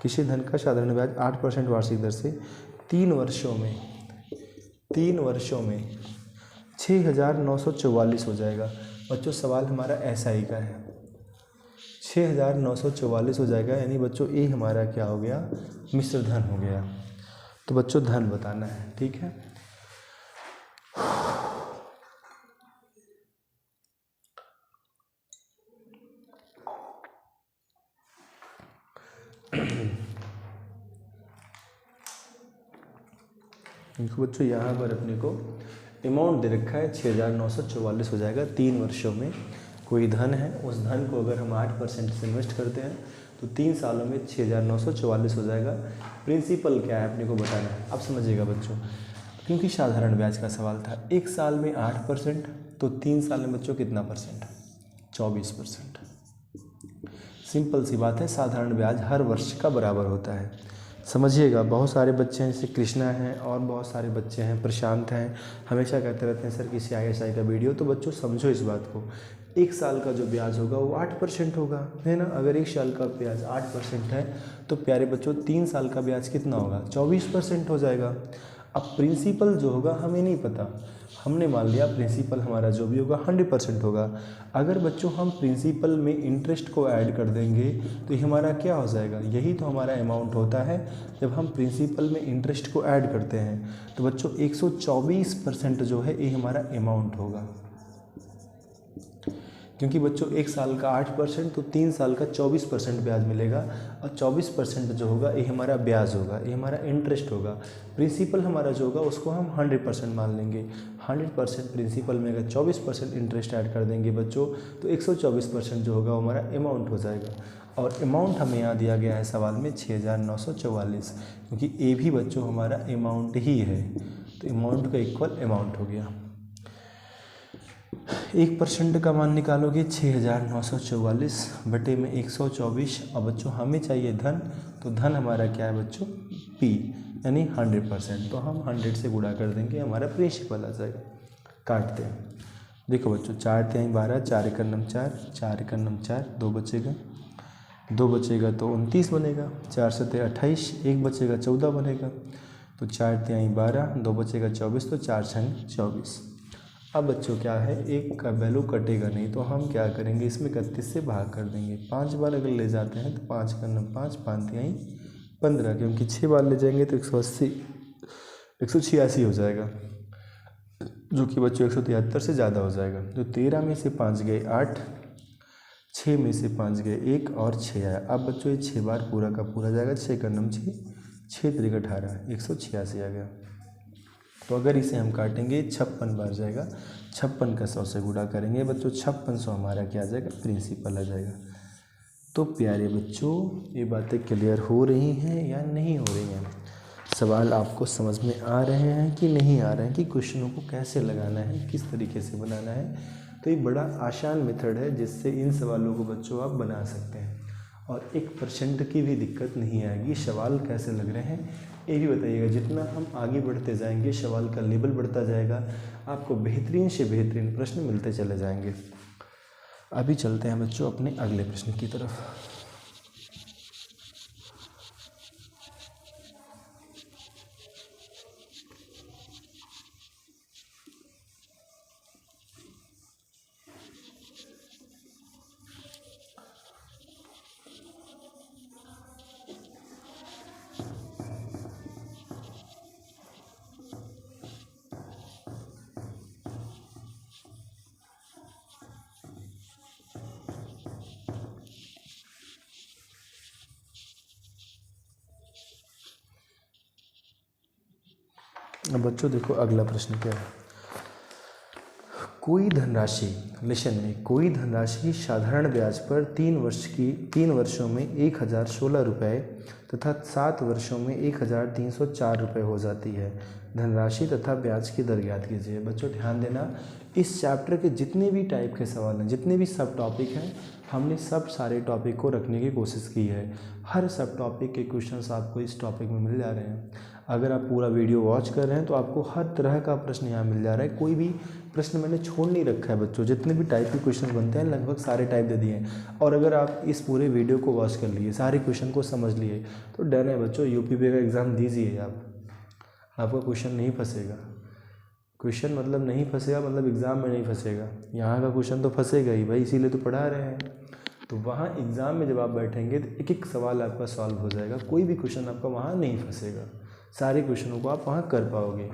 किसी धन का साधारण ब्याज 8% वार्षिक दर से 3 वर्षों में 6,944 हो जाएगा। बच्चों सवाल हमारा SI का है, 6,944 हो जाएगा, यानी बच्चों ये हमारा क्या हो गया, मिश्र धन हो गया। तो बच्चों धन बताना है, ठीक है। देखो बच्चों यहाँ पर अपने को अमाउंट दे रखा है 6,944 हो जाएगा। 3 वर्षों में कोई धन है, उस धन को अगर हम 8% से इन्वेस्ट करते हैं तो 3 सालों में 6,944 हो जाएगा। प्रिंसिपल क्या है अपने को बताना है। अब समझिएगा बच्चों, क्योंकि साधारण ब्याज का सवाल था, 1 साल में 8% तो 3 साल में बच्चों कितना परसेंट, 24%। सिंपल सी बात है, साधारण ब्याज हर वर्ष का बराबर होता है। समझिएगा, बहुत सारे बच्चे हैं जैसे कृष्णा हैं और बहुत सारे बच्चे हैं, प्रशांत हैं, हमेशा कहते रहते हैं सर कि CISI का वीडियो। तो बच्चों समझो इस बात को, 1 साल का जो ब्याज होगा वो 8% होगा, है ना। अगर 1 साल का ब्याज 8% है तो प्यारे बच्चों 3 साल का ब्याज कितना होगा, 24% हो जाएगा। अब प्रिंसिपल जो होगा हमें नहीं पता, हमने मान लिया प्रिंसिपल हमारा जो भी होगा 100% होगा। अगर बच्चों हम प्रिंसिपल में इंटरेस्ट को ऐड कर देंगे तो ये हमारा क्या हो जाएगा, यही तो हमारा अमाउंट होता है। जब हम प्रिंसिपल में इंटरेस्ट को ऐड करते हैं तो बच्चों 124% जो है ये हमारा अमाउंट होगा, क्योंकि बच्चों 1 साल का 8% तो 3 साल का 24% ब्याज मिलेगा, और 24% जो होगा ये हमारा ब्याज होगा, ये हमारा इंटरेस्ट होगा। प्रिंसिपल हमारा जो होगा उसको हम 100% मान लेंगे। 100% प्रिंसिपल में अगर 24% इंटरेस्ट ऐड कर देंगे बच्चों तो 124% जो होगा वो हमारा अमाउंट हो जाएगा। और अमाउंट हमें यहाँ दिया गया है सवाल में 6,944, क्योंकि ये भी बच्चों हमारा अमाउंट ही है, तो अमाउंट का इक्वल अमाउंट हो गया। 1% का मान निकालोगे 6,944 बटे में 124। अब बच्चों हमें चाहिए धन, तो धन हमारा क्या है बच्चों, P यानी 100%, तो हम 100 से गुणा कर देंगे, हमारा प्रिंसिपल आ जाएगा। काटते हैं, देखो बच्चों 4 × 12, 4 × 9 4, 4 × 9 4, 2 बचेगा तो 29 बनेगा, 4 × 7 28, 1 बचेगा 14 बनेगा। तो तो 4 तिहाई 12, 2 बचेगा 24, तो 4 छंग 24। अब बच्चों क्या है, एक का वैल्यू कटेगा नहीं, तो हम क्या करेंगे, इसमें 31 से भाग कर देंगे। 5 बार अगर ले जाते हैं तो 5 का 9 5, 5 तिहाई 15, क्योंकि 6 बार ले जाएंगे तो 180 186 हो जाएगा, जो कि बच्चों 173 से ज़्यादा हो जाएगा। तो 13 में से 5 गए 8, 6 में से 5 गए 1 और 6 आया। अब बच्चों ये 6 बार पूरा का पूरा जाएगा, 6 का 9 6, 6 3 18, 186 आ गया। तो अगर इसे हम काटेंगे 56 बार जाएगा, 56 का 100 से गुणा करेंगे बच्चों, 5600 हमारा क्या आ जाएगा, प्रिंसिपल आ जाएगा। तो प्यारे बच्चों, ये बातें क्लियर हो रही हैं या नहीं हो रही हैं? सवाल आपको समझ में आ रहे हैं कि नहीं आ रहे हैं, कि क्वेश्चनों को कैसे लगाना है, किस तरीके से बनाना है? तो ये बड़ा आसान मेथड है जिससे इन सवालों को बच्चों आप बना सकते हैं और 1% की भी दिक्कत नहीं आएगी। सवाल कैसे लग रहे हैं ये भी बताइएगा। जितना हम आगे बढ़ते जाएंगे सवाल का लेवल बढ़ता जाएगा, आपको बेहतरीन से बेहतरीन प्रश्न मिलते चले जाएंगे। अभी चलते हैं बच्चों अपने अगले प्रश्न की तरफ। अब बच्चों देखो अगला प्रश्न क्या है। कोई धनराशि, लिसन में, कोई धनराशि साधारण ब्याज पर 3 वर्षों में 1016 रुपये तथा 7 वर्षों में 1304 रुपये हो जाती है। धनराशि तथा ब्याज की दर ज्ञात कीजिए। बच्चों ध्यान देना, इस चैप्टर के जितने भी टाइप के सवाल हैं, जितने भी सब टॉपिक हैं, हमने सब सारे टॉपिक को रखने की कोशिश की है। हर सब टॉपिक के क्वेश्चंस आपको इस टॉपिक में मिल जा रहे हैं। अगर आप पूरा वीडियो वॉच कर रहे हैं तो आपको हर तरह का प्रश्न यहाँ मिल जा रहा है। कोई भी प्रश्न मैंने छोड़ नहीं रखा है बच्चों। जितने भी टाइप के क्वेश्चन बनते हैं लगभग सारे टाइप दे दिए हैं। और अगर आप इस पूरे वीडियो को वॉच कर लिए, सारे क्वेश्चन को समझ लिए, तो डन है बच्चों, यूपीपीएससी का एग्ज़ाम दीजिए आपका क्वेश्चन नहीं फंसेगा। क्वेश्चन मतलब नहीं फंसेगा, मतलब एग्ज़ाम में नहीं फंसेगा। यहाँ का क्वेश्चन तो फंसेगा ही भाई, इसीलिए तो पढ़ा रहे हैं। तो वहाँ एग्ज़ाम में जब आप बैठेंगे तो एक एक सवाल आपका सॉल्व हो जाएगा। कोई भी क्वेश्चन आपका वहाँ नहीं फंसेगा, सारे क्वेश्चनों को आप वहाँ कर पाओगे।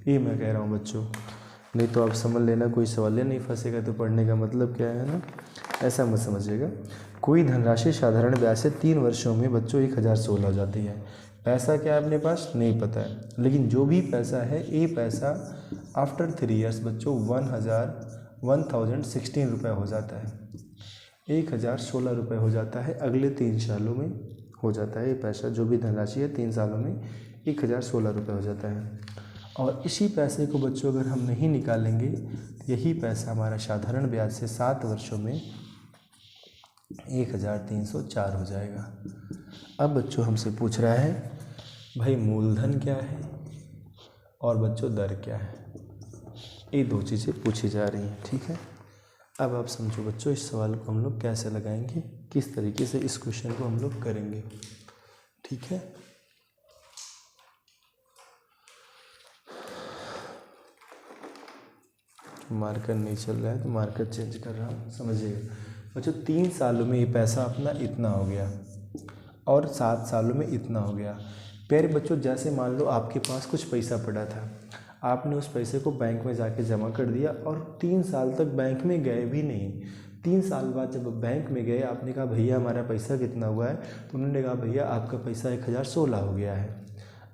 ये मैं कह रहा हूँ बच्चों। नहीं तो आप समझ लेना कोई सवाल नहीं फंसेगा तो पढ़ने का मतलब क्या है ना, ऐसा मत समझिएगा। कोई धनराशि साधारण ब्याज से 3 वर्षों में बच्चों 1016 हो जाती है। पैसा क्या है अपने पास नहीं पता है, लेकिन जो भी पैसा है ये पैसा आफ्टर 3 ईयर्स बच्चों 1016 रुपये हो जाता है। 1016 रुपये हो जाता है, अगले 3 सालों में हो जाता है। ये पैसा जो भी धनराशि है 3 सालों में 1016 रुपये हो जाता है। और इसी पैसे को बच्चों अगर हम नहीं निकालेंगे, यही पैसा हमारा साधारण ब्याज से 7 वर्षों में 1304 हो जाएगा। अब बच्चों हमसे पूछ रहा है भाई मूलधन क्या है और बच्चों दर क्या है। ये 2 चीज़ें पूछी जा रही हैं, ठीक है। अब आप समझो बच्चों इस सवाल को हम लोग कैसे लगाएंगे, किस तरीके से इस क्वेश्चन को हम लोग करेंगे, ठीक है। मार्कर नहीं चल रहा है तो मार्कर चेंज कर रहा हूँ, समझिएगा बच्चों। 3 सालों में ये पैसा अपना इतना हो गया और 7 सालों में इतना हो गया। प्यारे बच्चों जैसे मान लो आपके पास कुछ पैसा पड़ा था, आपने उस पैसे को बैंक में जाके जमा कर दिया और 3 साल तक बैंक में गए भी नहीं। 3 साल बाद जब बैंक में गए, आपने कहा भैया हमारा पैसा कितना हुआ है, तो उन्होंने कहा भैया आपका पैसा 1016 हो गया है।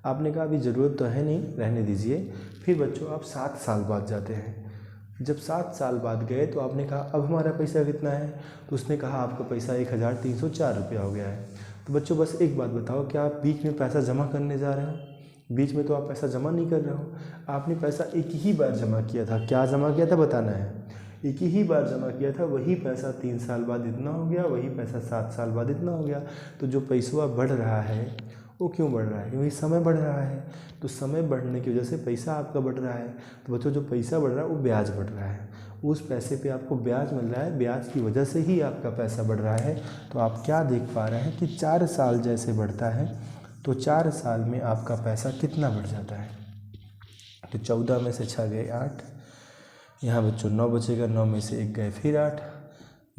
आपने कहा अभी ज़रूरत तो है नहीं, रहने दीजिए। फिर बच्चों आप 7 साल बाद जाते हैं। जब 7 साल बाद गए तो आपने कहा अब हमारा पैसा कितना है, तो उसने कहा आपका पैसा 1304 रुपया हो गया है। तो बच्चों बस एक बात बताओ, क्या आप बीच में पैसा जमा करने जा रहे हो? बीच में तो आप पैसा जमा नहीं कर रहे हो। आपने पैसा एक ही बार जमा किया था। क्या जमा किया था बताना है, एक ही बार जमा किया था। वही पैसा 3 साल बाद इतना हो गया, वही पैसा 7 साल बाद इतना हो गया। तो जो पैसा बढ़ रहा है वो क्यों बढ़ रहा है? क्योंकि समय बढ़ रहा है। तो समय बढ़ने की वजह से पैसा आपका बढ़ रहा है। तो बच्चों जो पैसा बढ़ रहा है वो ब्याज बढ़ रहा है, उस पैसे पे आपको ब्याज मिल रहा है, ब्याज की वजह से ही आपका पैसा बढ़ रहा है। तो आप क्या देख पा रहे हैं कि 4 साल जैसे बढ़ता है तो 4 साल में आपका पैसा कितना बढ़ जाता है। तो 14 में से 6 गए 8, यहाँ बच्चों 9 बचेगा, 9 में से 1 गए फिर 8,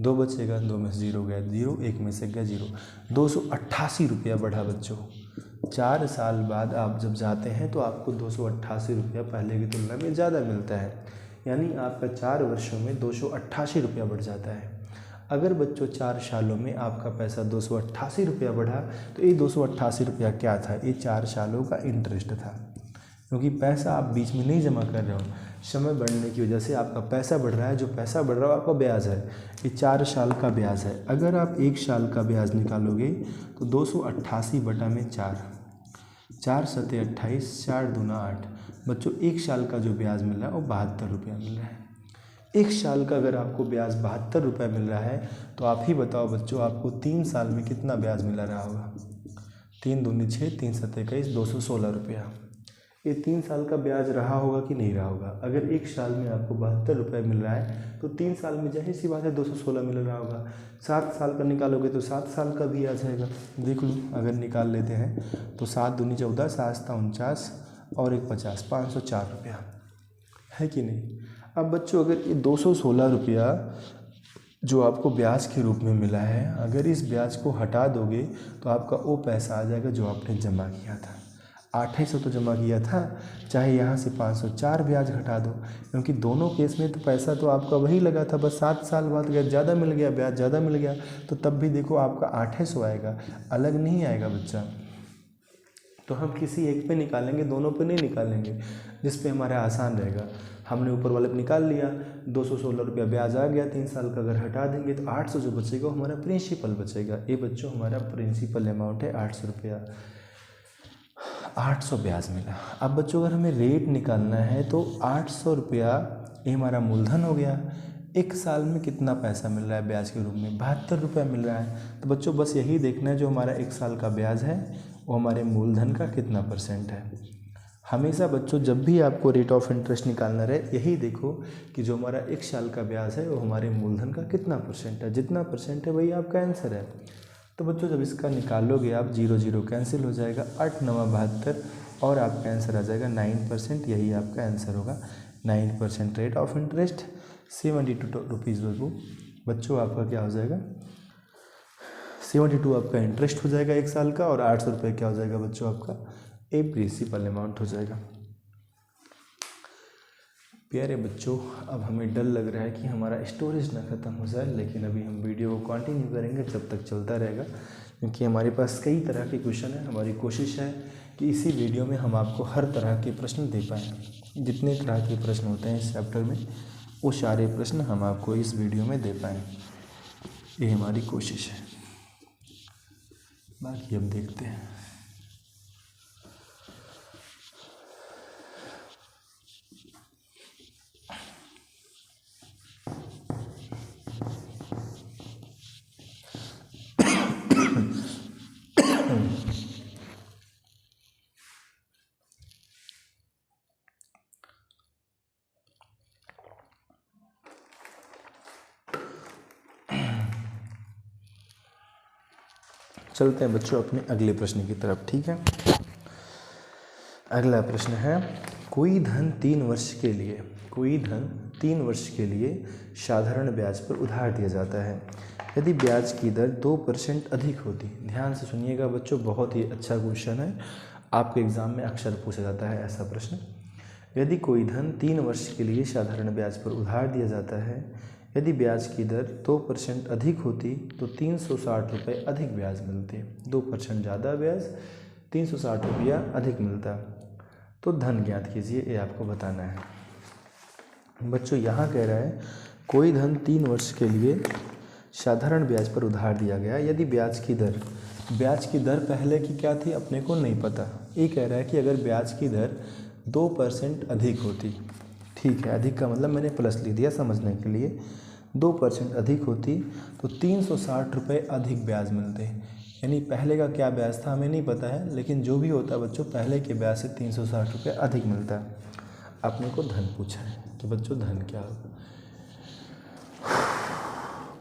2 बचेगा, 2 में से 0 गया 0, 1 में से गया 0, 288 रुपया बढ़ा बच्चों। 4 साल बाद आप जब जाते हैं तो आपको 288 रुपया पहले की तुलना में ज़्यादा मिलता है, यानी आपका 4 वर्षों में 288 रुपया बढ़ जाता है। अगर बच्चों 4 सालों में आपका पैसा 288 रुपया बढ़ा तो ये 288 रुपया क्या था, ये 4 सालों का इंटरेस्ट था, क्योंकि पैसा आप बीच में नहीं जमा कर रहे हो, समय बढ़ने की वजह से आपका पैसा बढ़ रहा है। जो पैसा बढ़ रहा है आपका ब्याज है, ये 4 साल का ब्याज है। अगर आप 1 साल का ब्याज निकालोगे तो 288 बटा में 4, 4 सत्ते 28, 4 दूना 8, बच्चों 1 साल का जो ब्याज मिल रहा है वो 72 रुपया मिल रहा है। 1 साल का अगर आपको ब्याज 72 रुपये मिल रहा है तो आप ही बताओ बच्चों आपको 3 साल में कितना ब्याज मिला रहा होगा। 3 दूनी 6, 3 सत्ते 21, 216 रुपया। ये 3 साल का ब्याज रहा होगा कि नहीं रहा होगा। अगर 1 साल में आपको 72 रुपये मिल रहा है तो 3 साल में जाहिर सी बात है 216 मिल रहा होगा। 7 साल का निकालोगे तो 7 साल का भी आ जाएगा। देख लो अगर निकाल लेते हैं तो 7 दूनी 14, 7 49 और 1 50, 504 रुपया है कि नहीं। अब बच्चों अगर ये 216 रुपया जो आपको ब्याज के रूप में मिला है, अगर इस ब्याज को हटा दोगे तो आपका वो पैसा आ जाएगा जो आपने जमा किया था। 2800 तो जमा किया था, चाहे यहाँ से 504 ब्याज घटा दो, क्योंकि दोनों केस में तो पैसा तो आपका वही लगा था, बस 7 साल बाद अगर ज़्यादा मिल गया, ब्याज ज़्यादा मिल गया तो तब भी देखो आपका 2800 आएगा, अलग नहीं आएगा बच्चा। तो हम किसी एक पे निकालेंगे, दोनों पे नहीं निकालेंगे, जिस पे हमारा आसान रहेगा। हमने ऊपर वाले पे निकाल लिया, 216 रुपया ब्याज आ गया 3 साल का, अगर हटा देंगे तो 800 जो बचेगा वो हमारा प्रिंसिपल बचेगा। ये बच्चों हमारा प्रिंसिपल अमाउंट है 800 रुपया, 800 ब्याज मिला। अब बच्चों अगर हमें रेट निकालना है तो 800 रुपया ये हमारा मूलधन हो गया। 1 साल में कितना पैसा मिल रहा है ब्याज के रूप में, 72 रुपया मिल रहा है। तो बच्चों बस यही देखना है जो हमारा 1 साल का ब्याज है वो हमारे मूलधन का कितना % है। हमेशा बच्चों जब भी आपको रेट ऑफ इंटरेस्ट निकालना रहे यही देखो कि जो हमारा 1 साल का ब्याज है वो हमारे मूलधन का कितना % है, जितना % है वही आपका आंसर है। तो बच्चों जब इसका निकालोगे आप 0 0 कैंसिल हो जाएगा, 8 9 72 और आपका आंसर आ जाएगा 9%। यही आपका आंसर होगा 9% रेट ऑफ इंटरेस्ट, 72 रुपीज़। बच्चों आपका क्या हो जाएगा, 72 आपका इंटरेस्ट हो जाएगा 1 साल का, और 800 रुपये क्या हो जाएगा बच्चों आपका ए प्रिंसिपल अमाउंट हो जाएगा। प्यारे बच्चों अब हमें डर लग रहा है कि हमारा स्टोरेज ना ख़त्म हो जाए, लेकिन अभी हम वीडियो को कंटिन्यू करेंगे, जब तक चलता रहेगा, क्योंकि हमारे पास कई तरह के क्वेश्चन हैं। हमारी कोशिश है कि इसी वीडियो में हम आपको हर तरह के प्रश्न दे पाएँ। जितने तरह के प्रश्न होते हैं इस चैप्टर में वो सारे प्रश्न हम आपको इस वीडियो में दे पाएँ, ये हमारी कोशिश है। बाकी अब देखते हैं। चलते हैं बच्चों अपने अगले प्रश्न की तरफ, ठीक है। अगला प्रश्न है, कोई धन 3 वर्ष के लिए साधारण ब्याज पर उधार दिया जाता है। यदि ब्याज की दर 2% अधिक होती, ध्यान से सुनिएगा बच्चों, बहुत ही अच्छा क्वेश्चन है, आपके एग्जाम में अक्सर पूछा जाता है ऐसा प्रश्न। यदि कोई धन 3 वर्ष के लिए साधारण ब्याज पर उधार दिया जाता है, यदि ब्याज की दर 2% अधिक होती तो 360 रुपये अधिक ब्याज मिलते। 2% ज़्यादा ब्याज, 360 रुपया अधिक मिलता। तो धन ज्ञात कीजिए, ये आपको बताना है। बच्चों यहाँ कह रहा है कोई धन 3 वर्ष के लिए साधारण ब्याज पर उधार दिया गया, यदि ब्याज की दर पहले की क्या थी अपने को नहीं पता। ये कह रहा है कि अगर ब्याज की दर 2% अधिक होती, ठीक है, अधिक का मतलब मैंने प्लस लिख दिया समझने के लिए, 2% अधिक होती तो 360 रुपये अधिक ब्याज मिलते। यानी पहले का क्या ब्याज था हमें नहीं पता है, लेकिन जो भी होता बच्चों पहले के ब्याज से 360 रुपये अधिक मिलता है। आपने को धन पूछा है तो बच्चों धन क्या होगा।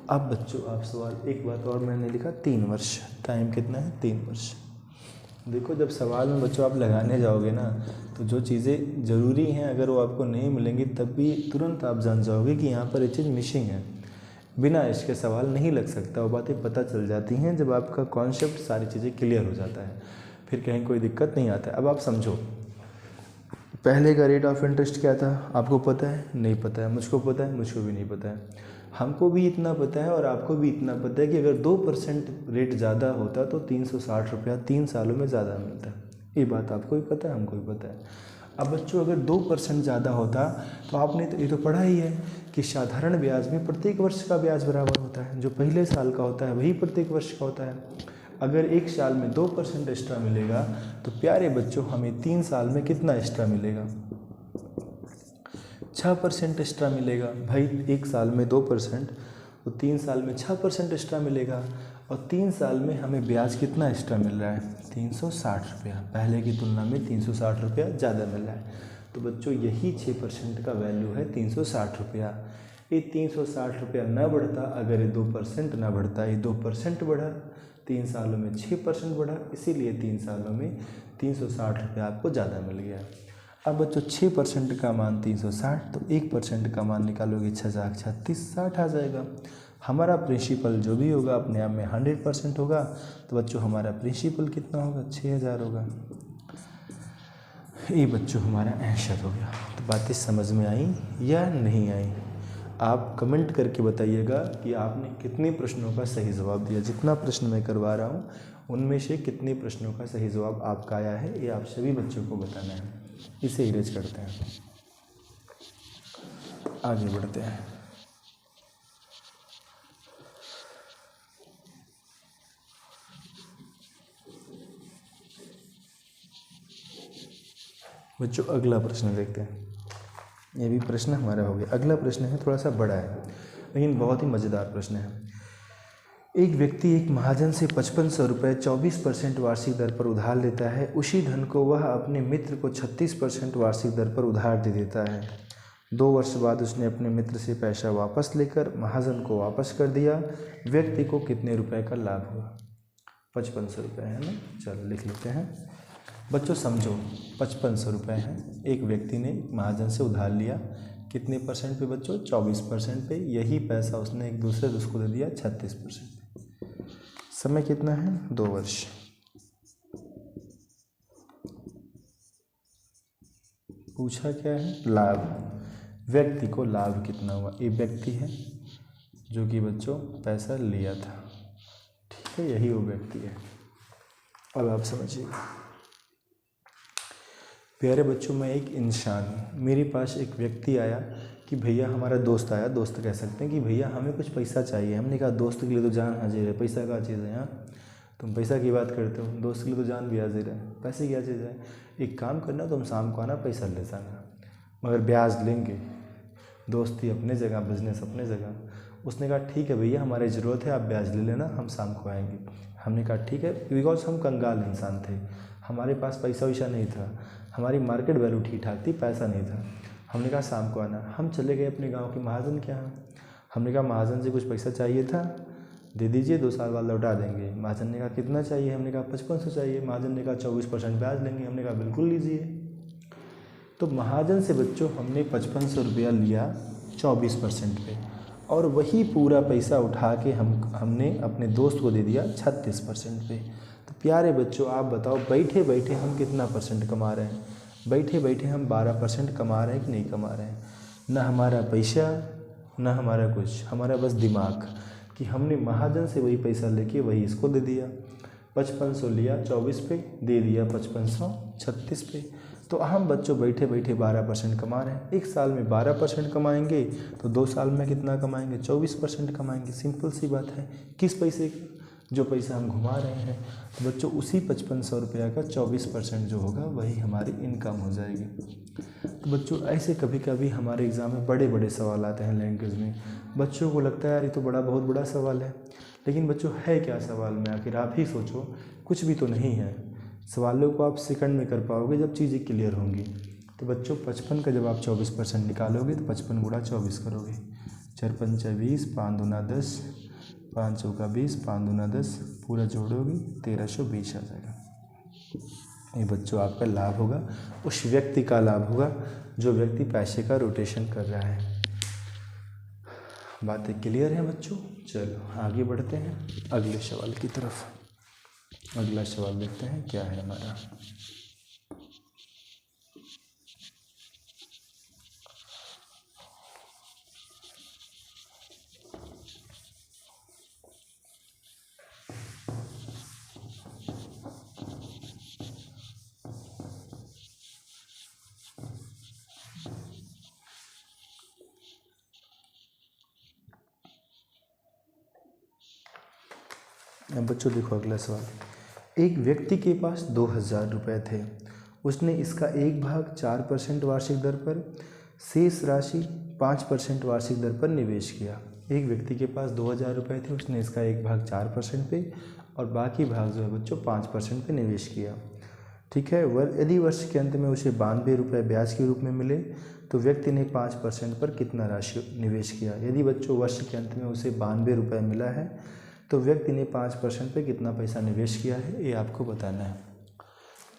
अब बच्चों आप सवाल, एक बात और मैंने लिखा 3 वर्ष, टाइम कितना है 3 वर्ष। देखो, जब सवाल में बच्चों आप लगाने जाओगे ना, तो जो चीज़ें ज़रूरी हैं अगर वो आपको नहीं मिलेंगी तब भी तुरंत आप जान जाओगे कि यहाँ पर ये चीज़ मिसिंग है। बिना इसके सवाल नहीं लग सकता। वो बातें पता चल जाती हैं जब आपका कॉन्सेप्ट सारी चीज़ें क्लियर हो जाता है, फिर कहीं कोई दिक्कत नहीं आता है। अब आप समझो, पहले का रेट ऑफ इंटरेस्ट क्या था आपको पता है? नहीं पता है। मुझको पता है? मुझको भी नहीं पता है। हमको भी इतना पता है और आपको भी इतना पता है कि अगर 2% रेट ज़्यादा होता तो 360 रुपया 3 सालों में ज़्यादा मिलता। ये बात आपको भी पता है, हमको भी पता है। अब बच्चों, अगर 2% ज़्यादा होता तो आपने तो ये तो पढ़ा ही है कि साधारण ब्याज में प्रत्येक वर्ष का ब्याज बराबर होता है। जो पहले साल का होता है वही प्रत्येक वर्ष का होता है। अगर एक साल में 2% एक्स्ट्रा मिलेगा तो प्यारे बच्चों हमें 3 साल में कितना एक्स्ट्रा मिलेगा? 6% एक्स्ट्रा मिलेगा। भाई एक साल में 2% तो 3 साल में 6% एक्स्ट्रा मिलेगा। और 3 साल में हमें ब्याज कितना एक्स्ट्रा मिल रहा है? 360 रुपया। पहले की तुलना में 360 रुपया ज़्यादा मिल रहा है। तो बच्चों यही 6% का वैल्यू है 360 रुपया। ये 360 रुपया न बढ़ता अगर ये 2% ना बढ़ता, ये 2% बढ़ा, 3 सालों में 6% बढ़ा, इसीलिए 3 सालों में 360 रुपया आपको ज़्यादा मिल गया। अब बच्चों 6% का मान 360, तो 1% का मान निकालोगे 6,36, 60 आ जाएगा। हमारा प्रिंसिपल जो भी होगा अपने आप में 100% होगा। तो बच्चों हमारा प्रिंसिपल कितना होगा? 6,000 होगा। ये बच्चों हमारा आंसर हो गया। तो बातें समझ में आई या नहीं आई? आप कमेंट करके बताइएगा कि आपने कितने प्रश्नों का सही जवाब दिया। जितना प्रश्न मैं करवा रहा हूँ उनमें से कितने प्रश्नों का सही जवाब आपका आया है, ये आप सभी बच्चों को बताना है। इसे इरेज करते हैं, आगे बढ़ते हैं। बच्चों अगला प्रश्न देखते हैं। ये भी प्रश्न हमारा हो गया। अगला प्रश्न है, थोड़ा सा बड़ा है लेकिन बहुत ही मज़ेदार प्रश्न है। एक व्यक्ति एक महाजन से 5500 रुपये 24% वार्षिक दर पर उधार लेता है। उसी धन को वह अपने मित्र को 36% वार्षिक दर पर उधार दे देता है। 2 वर्ष बाद उसने अपने मित्र से पैसा वापस लेकर महाजन को वापस कर दिया। व्यक्ति को कितने रुपए का लाभ हुआ? 5500 रुपये है ना। चलो लिख लेते हैं। बच्चों समझो, 5500 रुपये हैं। एक व्यक्ति ने महाजन से उधार लिया, कितने परसेंट पे बच्चों? 24% पे। यही पैसा उसने एक दूसरे दोस्त को दे दिया 36% पे। समय कितना है? 2 वर्ष। पूछा क्या है? लाभ। व्यक्ति को लाभ कितना हुआ? ये व्यक्ति है जो कि बच्चों पैसा लिया था, ठीक है, यही वो व्यक्ति है। अब आप समझिए प्यारे बच्चों, मैं एक इंसान हूँ। मेरे पास एक व्यक्ति आया कि भैया, हमारा दोस्त आया, दोस्त कह सकते हैं कि भैया हमें कुछ पैसा चाहिए। हमने कहा दोस्त के लिए तो जान हाजिर है, पैसा क्या चीज़ है? यहाँ तुम पैसा की बात करते हो, दोस्त के लिए तो जान भी हाजिर है, पैसे क्या चीज़ है? एक काम करना, तुम शाम को आना, पैसा ले जाना, मगर ब्याज लेंगे। दोस्ती अपने जगह, बिजनेस अपने जगह। उसने कहा ठीक है भैया, हमारी ज़रूरत है, आप ब्याज ले लेना, हम शाम को आएंगे। हमने कहा ठीक है, बिकॉज हम कंगाल इंसान थे, हमारे पास पैसा वैसा नहीं था, हमारी मार्केट वैल्यू ठीक ठाक थी, पैसा नहीं था। हमने कहा शाम को आना। हम चले गए अपने गांव के महाजन के यहाँ। हमने कहा महाजन से कुछ पैसा चाहिए था, दे दीजिए, 2 साल बाद लौटा देंगे। महाजन ने कहा कितना चाहिए? हमने कहा 5500 चाहिए। महाजन ने कहा 24% ब्याज लेंगे। हमने कहा बिल्कुल लीजिए। तो महाजन से बच्चों हमने 5500 रुपया लिया 24% पे, और वही पूरा पैसा उठा के हमने अपने दोस्त को दे दिया 36% पे। तो प्यारे बच्चों आप बताओ, बैठे बैठे हम कितना परसेंट कमा रहे हैं? बैठे बैठे हम 12% कमा रहे हैं कि नहीं कमा रहे हैं? ना हमारा पैसा, ना हमारा कुछ, हमारा बस दिमाग कि हमने महाजन से वही पैसा लेके वही इसको दे दिया। 5500 लिया 24 पे, दे दिया 5500 36 पे। तो हम बच्चों बैठे बैठे 12% कमा रहे हैं। एक साल में 12% कमाएंगे तो 2 साल में कितना कमाएंगे? 24% कमाएंगे। सिंपल सी बात है। किस पैसे? जो पैसा हम घुमा रहे हैं। तो बच्चों उसी 5500 रुपया का 24% जो होगा वही हमारी इनकम हो जाएगी। तो बच्चों ऐसे कभी कभी हमारे एग्ज़ाम में बड़े बड़े सवाल आते हैं लैंग्वेज में। बच्चों को लगता है यार ये तो बहुत बड़ा सवाल है, लेकिन बच्चों है क्या सवाल में? आखिर आप ही सोचो, कुछ भी तो नहीं है। सवालों को आप सेकंड में कर पाओगे जब चीज़ें क्लियर होंगी। तो बच्चों 55 का जब आप 24% निकालोगे तो 55 गुणा 24 करोगे, 4 पंचा 20, 5 दूना 10, 5 चौका 20, 5 दूना 10, पूरा जोड़ोगे 1320 आ जाएगा। ये बच्चों आपका लाभ होगा, उस व्यक्ति का लाभ होगा जो व्यक्ति पैसे का रोटेशन कर रहा है। बातें क्लियर है बच्चों? चलो आगे बढ़ते हैं अगले सवाल की तरफ। अगला सवाल देखते हैं क्या है हमारा। अब बच्चों देखो अगला सवाल। एक व्यक्ति के पास 2000 रुपये थे। उसने इसका एक भाग 4% वार्षिक दर पर, शेष राशि 5% वार्षिक दर पर निवेश किया। एक व्यक्ति के पास 2000 रुपये थे, उसने इसका एक भाग 4% पे और बाकी भाग जो है बच्चों 5% पे निवेश किया। ठीक है। यदि वर्ष के अंत में उसे 92 रुपये ब्याज के रूप में मिले तो व्यक्ति ने 5% पर कितना राशि निवेश किया। यदि बच्चों वर्ष के अंत में उसे 92 रुपये मिला है तो व्यक्ति ने 5% पे कितना पैसा निवेश किया है, ये आपको बताना है।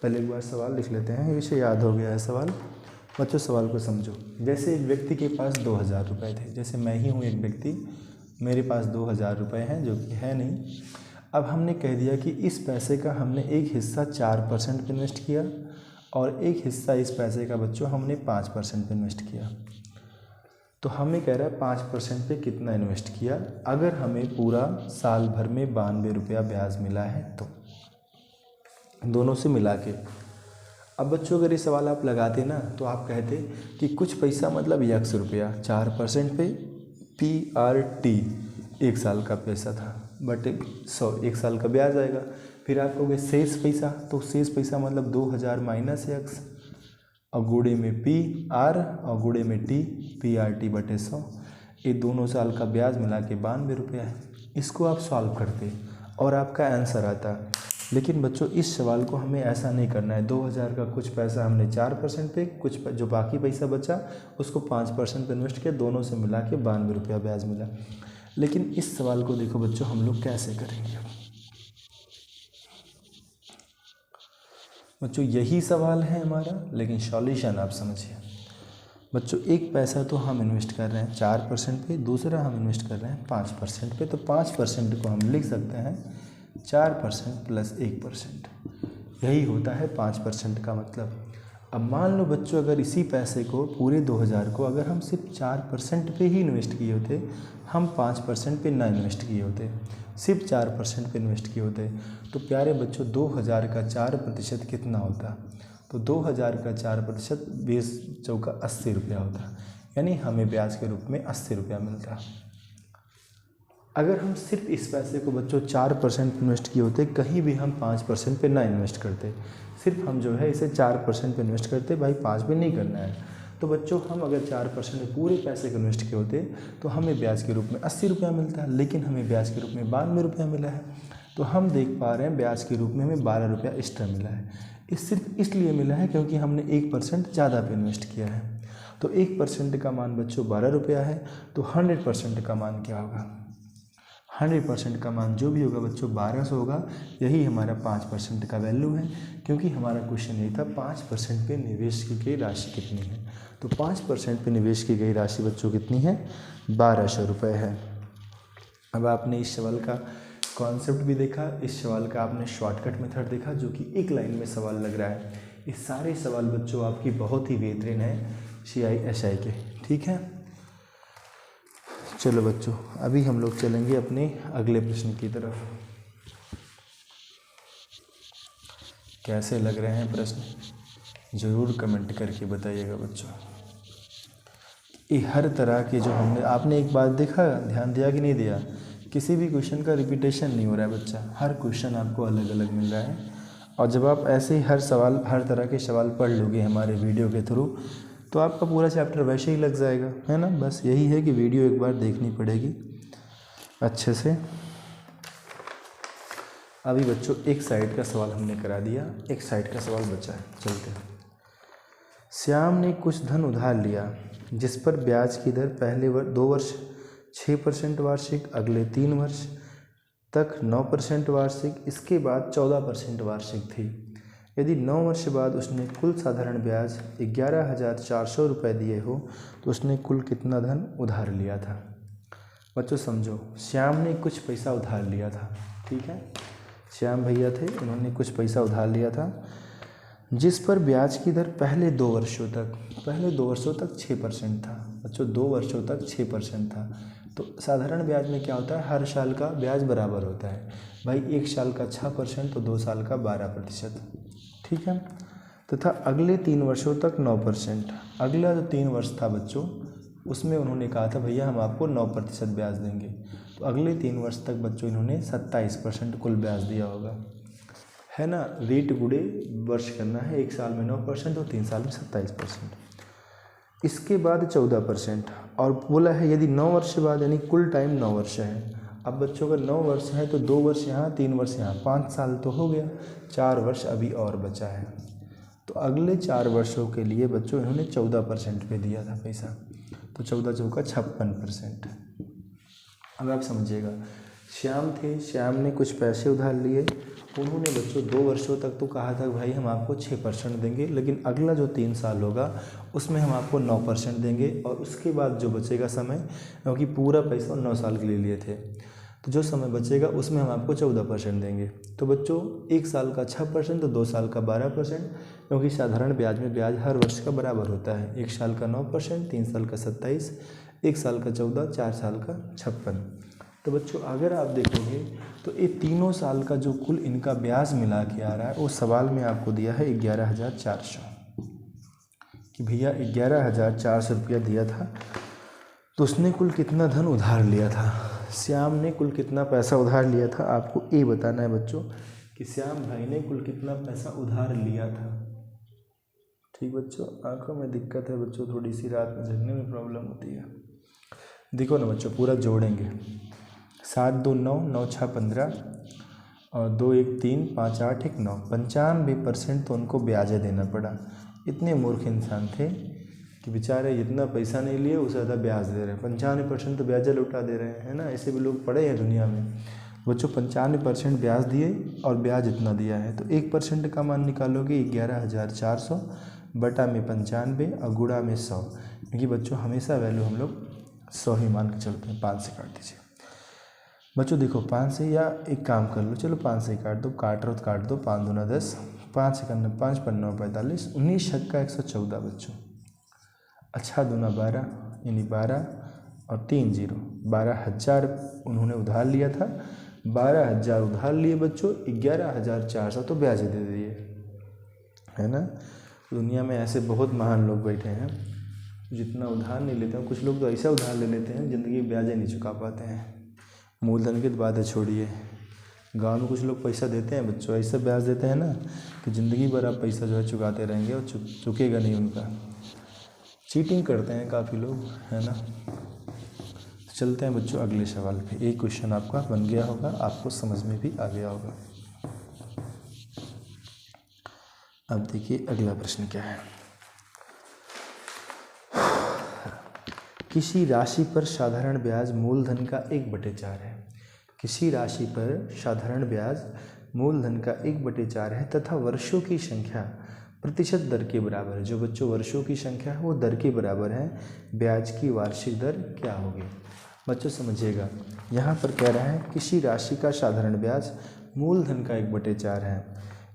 पहले एक बार सवाल लिख लेते हैं, इसे याद हो गया है सवाल। बच्चों सवाल को समझो। जैसे एक व्यक्ति के पास 2000 रुपये थे, जैसे मैं ही हूँ एक व्यक्ति, मेरे पास 2000 रुपये हैं जो कि है नहीं। अब हमने कह दिया कि इस पैसे का हमने एक हिस्सा 4% पे इन्वेस्ट किया और एक हिस्सा इस पैसे का बच्चों हमने 5% पे इन्वेस्ट किया। तो हमें कह रहा है 5% पे कितना इन्वेस्ट किया। अगर हमें पूरा साल भर में 92 रुपया ब्याज मिला है तो दोनों से मिला के। अब बच्चों अगर ये सवाल आप लगाते ना तो आप कहते कि कुछ पैसा मतलब यक्स रुपया 4% पे PRT एक साल का पैसा था, बट 100 एक साल का ब्याज आएगा। फिर आप कहोगे शेष पैसा, तो शेष पैसा मतलब 2000 माइनस यक्स और गुणे में PR और गुणे में T PRT बटे 100। ये दोनों साल का ब्याज मिला के 92 रुपया है। इसको आप सॉल्व करते और आपका आंसर आता। लेकिन बच्चों इस सवाल को हमें ऐसा नहीं करना है। 2000 का कुछ पैसा हमने 4% पे, कुछ जो बाकी पैसा बचा उसको 5% पे इन्वेस्ट किया, दोनों से मिला के 92 रुपया ब्याज मिला। लेकिन इस सवाल को देखो बच्चों हम लोग कैसे करेंगे। बच्चों यही सवाल है हमारा, लेकिन सॉल्यूशन आप समझिए। बच्चों एक पैसा तो हम इन्वेस्ट कर रहे हैं 4% पे, दूसरा हम इन्वेस्ट कर रहे हैं 5% पे। तो 5% को हम लिख सकते हैं 4% प्लस 1%, यही होता है 5% का मतलब। अब मान लो बच्चों अगर इसी पैसे को पूरे 2000 को अगर हम सिर्फ 4% पे ही इन्वेस्ट किए होते, हम 5% पे ना इन्वेस्ट किए होते, सिर्फ 4% पे इन्वेस्ट किए होते, तो प्यारे बच्चों 2000 का 4% कितना होता। तो 2000 का 4% 20 चौका 80 रुपया होता, यानी हमें ब्याज के रूप में 80 रुपया मिलता। अगर हम सिर्फ इस पैसे को बच्चों 4% इन्वेस्ट किए होते, कहीं भी हम 5% पे ना इन्वेस्ट करते, सिर्फ हम जो है इसे 4% पे इन्वेस्ट करते, भाई 5 पे नहीं करना है। तो बच्चों हम अगर 4% में पूरे पैसे को इन्वेस्ट किए होते तो हमें ब्याज के रूप में 80 रुपया मिलता है, लेकिन हमें ब्याज के रूप में 92 रुपया मिला है। तो हम देख पा रहे हैं ब्याज के रूप में हमें 12 रुपया एक्स्ट्रा मिला है। इस सिर्फ इसलिए मिला है क्योंकि हमने 1% ज़्यादा पे इन्वेस्ट किया है। तो 1% का मान बच्चों 12 रुपया है, तो 100% का मान क्या होगा। 100% का मान जो भी होगा बच्चों 1200 होगा। यही हमारा 5% का वैल्यू है, क्योंकि हमारा क्वेश्चन यही था 5% पे निवेश की गई राशि कितनी है। तो 5% पे निवेश की गई राशि बच्चों कितनी है, 1200 रुपये है। अब आपने इस सवाल का कॉन्सेप्ट भी देखा, इस सवाल का आपने शॉर्टकट मेथड देखा जो कि एक लाइन में सवाल लग रहा है। ये सारे सवाल बच्चों आपकी बहुत ही बेहतरीन है CI/SI के, ठीक है। चलो बच्चों अभी हम लोग चलेंगे अपने अगले प्रश्न की तरफ। कैसे लग रहे हैं प्रश्न ज़रूर कमेंट करके बताइएगा बच्चों। ये हर तरह के जो हमने आपने एक बात देखा, ध्यान दिया कि नहीं दिया, किसी भी क्वेश्चन का रिपीटेशन नहीं हो रहा है बच्चा, हर क्वेश्चन आपको अलग अलग मिल रहा है। और जब आप ऐसे ही हर तरह के सवाल पढ़ लोगे हमारे वीडियो के थ्रू तो आपका पूरा चैप्टर वैसे ही लग जाएगा, है ना। बस यही है कि वीडियो एक बार देखनी पड़ेगी अच्छे से। अभी बच्चों एक साइड का सवाल हमने करा दिया, एक साइड का सवाल बचा है, चलते हैं। श्याम ने कुछ धन उधार लिया जिस पर ब्याज की दर पहले 2 वर्ष 6% वार्षिक, अगले 3 वर्ष तक 9% वार्षिक, इसके बाद 14% वार्षिक थी। यदि 9 वर्ष बाद उसने कुल साधारण ब्याज 11,400 रुपये दिए हो तो उसने कुल कितना धन उधार लिया था। बच्चों समझो, श्याम ने कुछ पैसा उधार लिया था, ठीक है। श्याम भैया थे, उन्होंने कुछ पैसा उधार लिया था जिस पर ब्याज की दर पहले 2 वर्षों तक 6% था। बच्चों 2 वर्षों तक 6% था। तो साधारण ब्याज में क्या होता है, हर साल का ब्याज बराबर होता है भाई। 1 साल का 6% तो 2 साल का 12%, ठीक है। तथा अगले 3 वर्षों तक 9%। अगला जो 3 वर्ष था बच्चों, उसमें उन्होंने कहा था भैया हम आपको 9% ब्याज देंगे। तो अगले 3 वर्ष तक बच्चों इन्होंने 27% कुल ब्याज दिया होगा, है ना। रेट गुणे वर्ष करना है, 1 साल में 9% और 3 साल में 27%। इसके बाद 14%। और बोला है यदि 9 वर्ष बाद, यानी कुल टाइम 9 वर्ष है। अब बच्चों अगर 9 वर्ष है तो 2 वर्ष यहाँ, 3 वर्ष यहाँ, 5 साल तो हो गया, 4 वर्ष अभी और बचा है। तो अगले 4 वर्षों के लिए बच्चों इन्होंने 14% पे दिया था पैसा। तो 14 चौका 56%। अब आप समझिएगा, श्याम थे, श्याम ने कुछ पैसे उधार लिए। उन्होंने बच्चों 2 वर्षों तक तो कहा था भाई हम आपको 6% देंगे, लेकिन अगला जो 3 साल होगा उसमें हम आपको 9% देंगे। और उसके बाद जो बचेगा समय, क्योंकि पूरा पैसा 9 साल के लिए लिए थे, तो जो समय बचेगा उसमें हम आपको 14% देंगे। तो बच्चों 1 साल का 6% तो 2 साल का 12%, क्योंकि साधारण ब्याज में ब्याज हर वर्ष का बराबर होता है। 1 साल का 9%, 3 साल का 27, 1 साल का 14, 4 साल का 56। तो बच्चों अगर आप देखोगे तो ये तीनों साल का जो कुल इनका ब्याज मिला के आ रहा है, वो सवाल में आपको दिया है 11,400 कि भैया 11,400 रुपया दिया था तो उसने कुल कितना धन उधार लिया था। श्याम ने कुल कितना पैसा उधार लिया था, आपको ये बताना है बच्चों कि श्याम भाई ने कुल कितना पैसा उधार लिया था। ठीक बच्चों, आंखों में दिक्कत है बच्चों, थोड़ी सी रात में जगने में प्रॉब्लम होती है। देखो ना बच्चों, पूरा जोड़ेंगे। 7 2 9, 9 6 15 और 2 1 3, 5 8 1 9, 95% तो उनको ब्याज देना पड़ा। इतने मूर्ख इंसान थे कि बेचारे जितना पैसा नहीं लिए उससे ज़्यादा ब्याज दे रहे हैं। 95% तो ब्याज लौटा दे रहे हैं, है ना। ऐसे भी लोग पड़े हैं दुनिया में। बच्चों 95% ब्याज दिए और ब्याज इतना दिया है, तो 1% का मान निकालोगे 11,400 बटा में 95 और गुणा में 100, क्योंकि बच्चों हमेशा वैल्यू हम लोग 100 ही मान के चलते हैं। 5 से काट दीजिए बच्चों। देखो 5 से, या एक काम कर लो, चलो 5 से काट दो, काट रहो तो काट दो। 5 दूना 10, 5 से करना 5 5 45, 19 छक्का 114 बच्चों। अच्छा दूना 12 यानी 12 और 3 0, 12,000 उन्होंने उधार लिया था। 12,000 उधार लिए बच्चों, 11,400 तो ब्याज दे दिए, है ना। दुनिया में ऐसे बहुत महान लोग बैठे हैं जितना उधार नहीं लेते हैं। कुछ लोग तो ऐसा उधार ले लेते हैं ज़िंदगी में ब्याज नहीं चुका पाते हैं। मूलधन की बातें छोड़िए, गांव में कुछ लोग पैसा देते हैं बच्चों, ऐसा ब्याज देते हैं ना कि ज़िंदगी भर आप पैसा जो है चुकाते रहेंगे और चुकेगा नहीं उनका। चीटिंग करते हैं काफ़ी लोग, है ना। चलते हैं बच्चों अगले सवाल पे। एक क्वेश्चन आपका बन गया होगा, आपको समझ में भी आ गया होगा। अब देखिए अगला प्रश्न क्या है। किसी राशि पर साधारण ब्याज मूलधन का 1/4 है। किसी राशि पर साधारण ब्याज मूलधन का 1/4 है तथा वर्षों की संख्या प्रतिशत दर के बराबर है। जो बच्चों वर्षों की संख्या है वो दर के बराबर है। ब्याज की वार्षिक दर क्या होगी। बच्चों समझिएगा, यहाँ पर कह रहा है किसी राशि का साधारण ब्याज मूलधन का 1/4 है।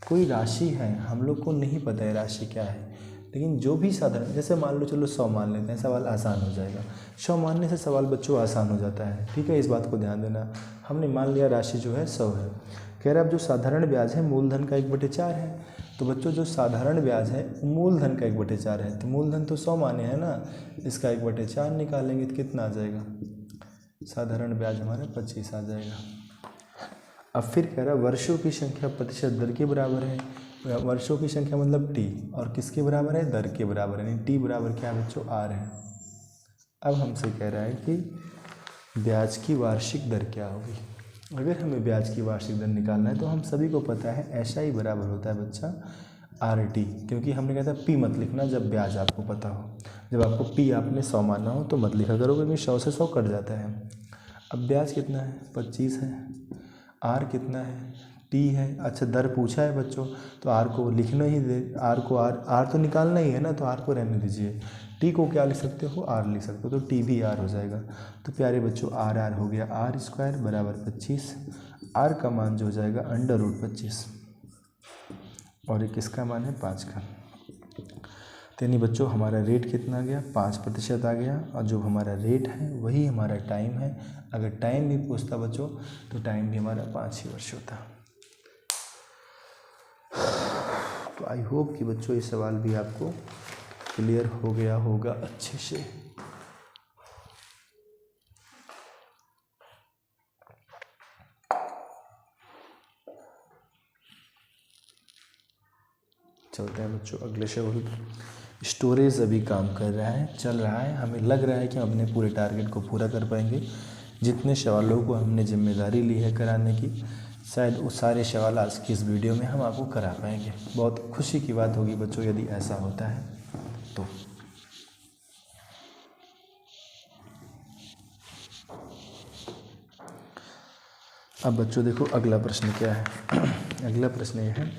कोई राशि है, हम लोग को नहीं पता है राशि क्या है, लेकिन जो भी साधारण, जैसे मान लो चलो 100 मान लेते हैं, सवाल आसान हो जाएगा। 100 मानने से सवाल बच्चों आसान हो जाता है, ठीक है। इस बात को ध्यान देना। हमने मान लिया राशि जो है 100 है। कह रहा है अब जो साधारण ब्याज है मूलधन का 1/4 है। तो बच्चों जो साधारण ब्याज है मूलधन का 1/4 है, तो मूलधन तो 100 माने हैं ना, इसका 1/4 निकालेंगे तो कितना आ जाएगा। साधारण ब्याज हमारा 25 आ जाएगा। अब फिर कह रहा है वर्षों की संख्या प्रतिशत दर के बराबर है। वर्षों की संख्या मतलब टी, और किसके बराबर है, दर के बराबर है, यानी टी बराबर क्या बच्चों, आर है। अब हमसे कह रहा है कि ब्याज की वार्षिक दर क्या होगी। अगर हमें ब्याज की वार्षिक दर निकालना है तो हम सभी को पता है ऐसा ही बराबर होता है बच्चा आर टी, क्योंकि हमने कहा था पी मत लिखना जब ब्याज आपको पता हो। जब आपको पी आपने 100 मानना हो तो मत लिखा करो, क्योंकि 100 से 100 कट जाता है। अब ब्याज कितना है, 25 है। आर कितना है, टी है। अच्छा दर पूछा है बच्चों, तो आर को लिखना ही दे, आर को आर तो निकालना ही है ना, तो आर को रहने दीजिए। टी को क्या लिख सकते हो, आर लिख सकते हो, तो टी भी आर हो जाएगा। तो प्यारे बच्चों आर आर हो गया, आर स्क्वायर बराबर 25, आर का मान जो हो जाएगा √25 और ये किसका मान है 5 का। तो यानी बच्चों हमारा रेट कितना आ गया 5% आ गया, और जो हमारा रेट है वही हमारा टाइम है। अगर टाइम भी पूछता बच्चों तो टाइम भी हमारा 5 ही वर्ष होता। तो आई होप कि बच्चों ये सवाल भी आपको क्लियर हो गया होगा अच्छे से। चलते हैं बच्चों अगले सवाल। स्टोरेज अभी काम कर रहा है, चल रहा है, हमें लग रहा है कि हम अपने पूरे टारगेट को पूरा कर पाएंगे। जितने सवालों को हमने जिम्मेदारी ली है कराने की, शायद वो सारे सवाल आज की इस वीडियो में हम आपको करा पाएंगे। बहुत खुशी की बात होगी बच्चों यदि ऐसा होता है तो। अब बच्चों देखो अगला प्रश्न क्या है। अगला प्रश्न ये है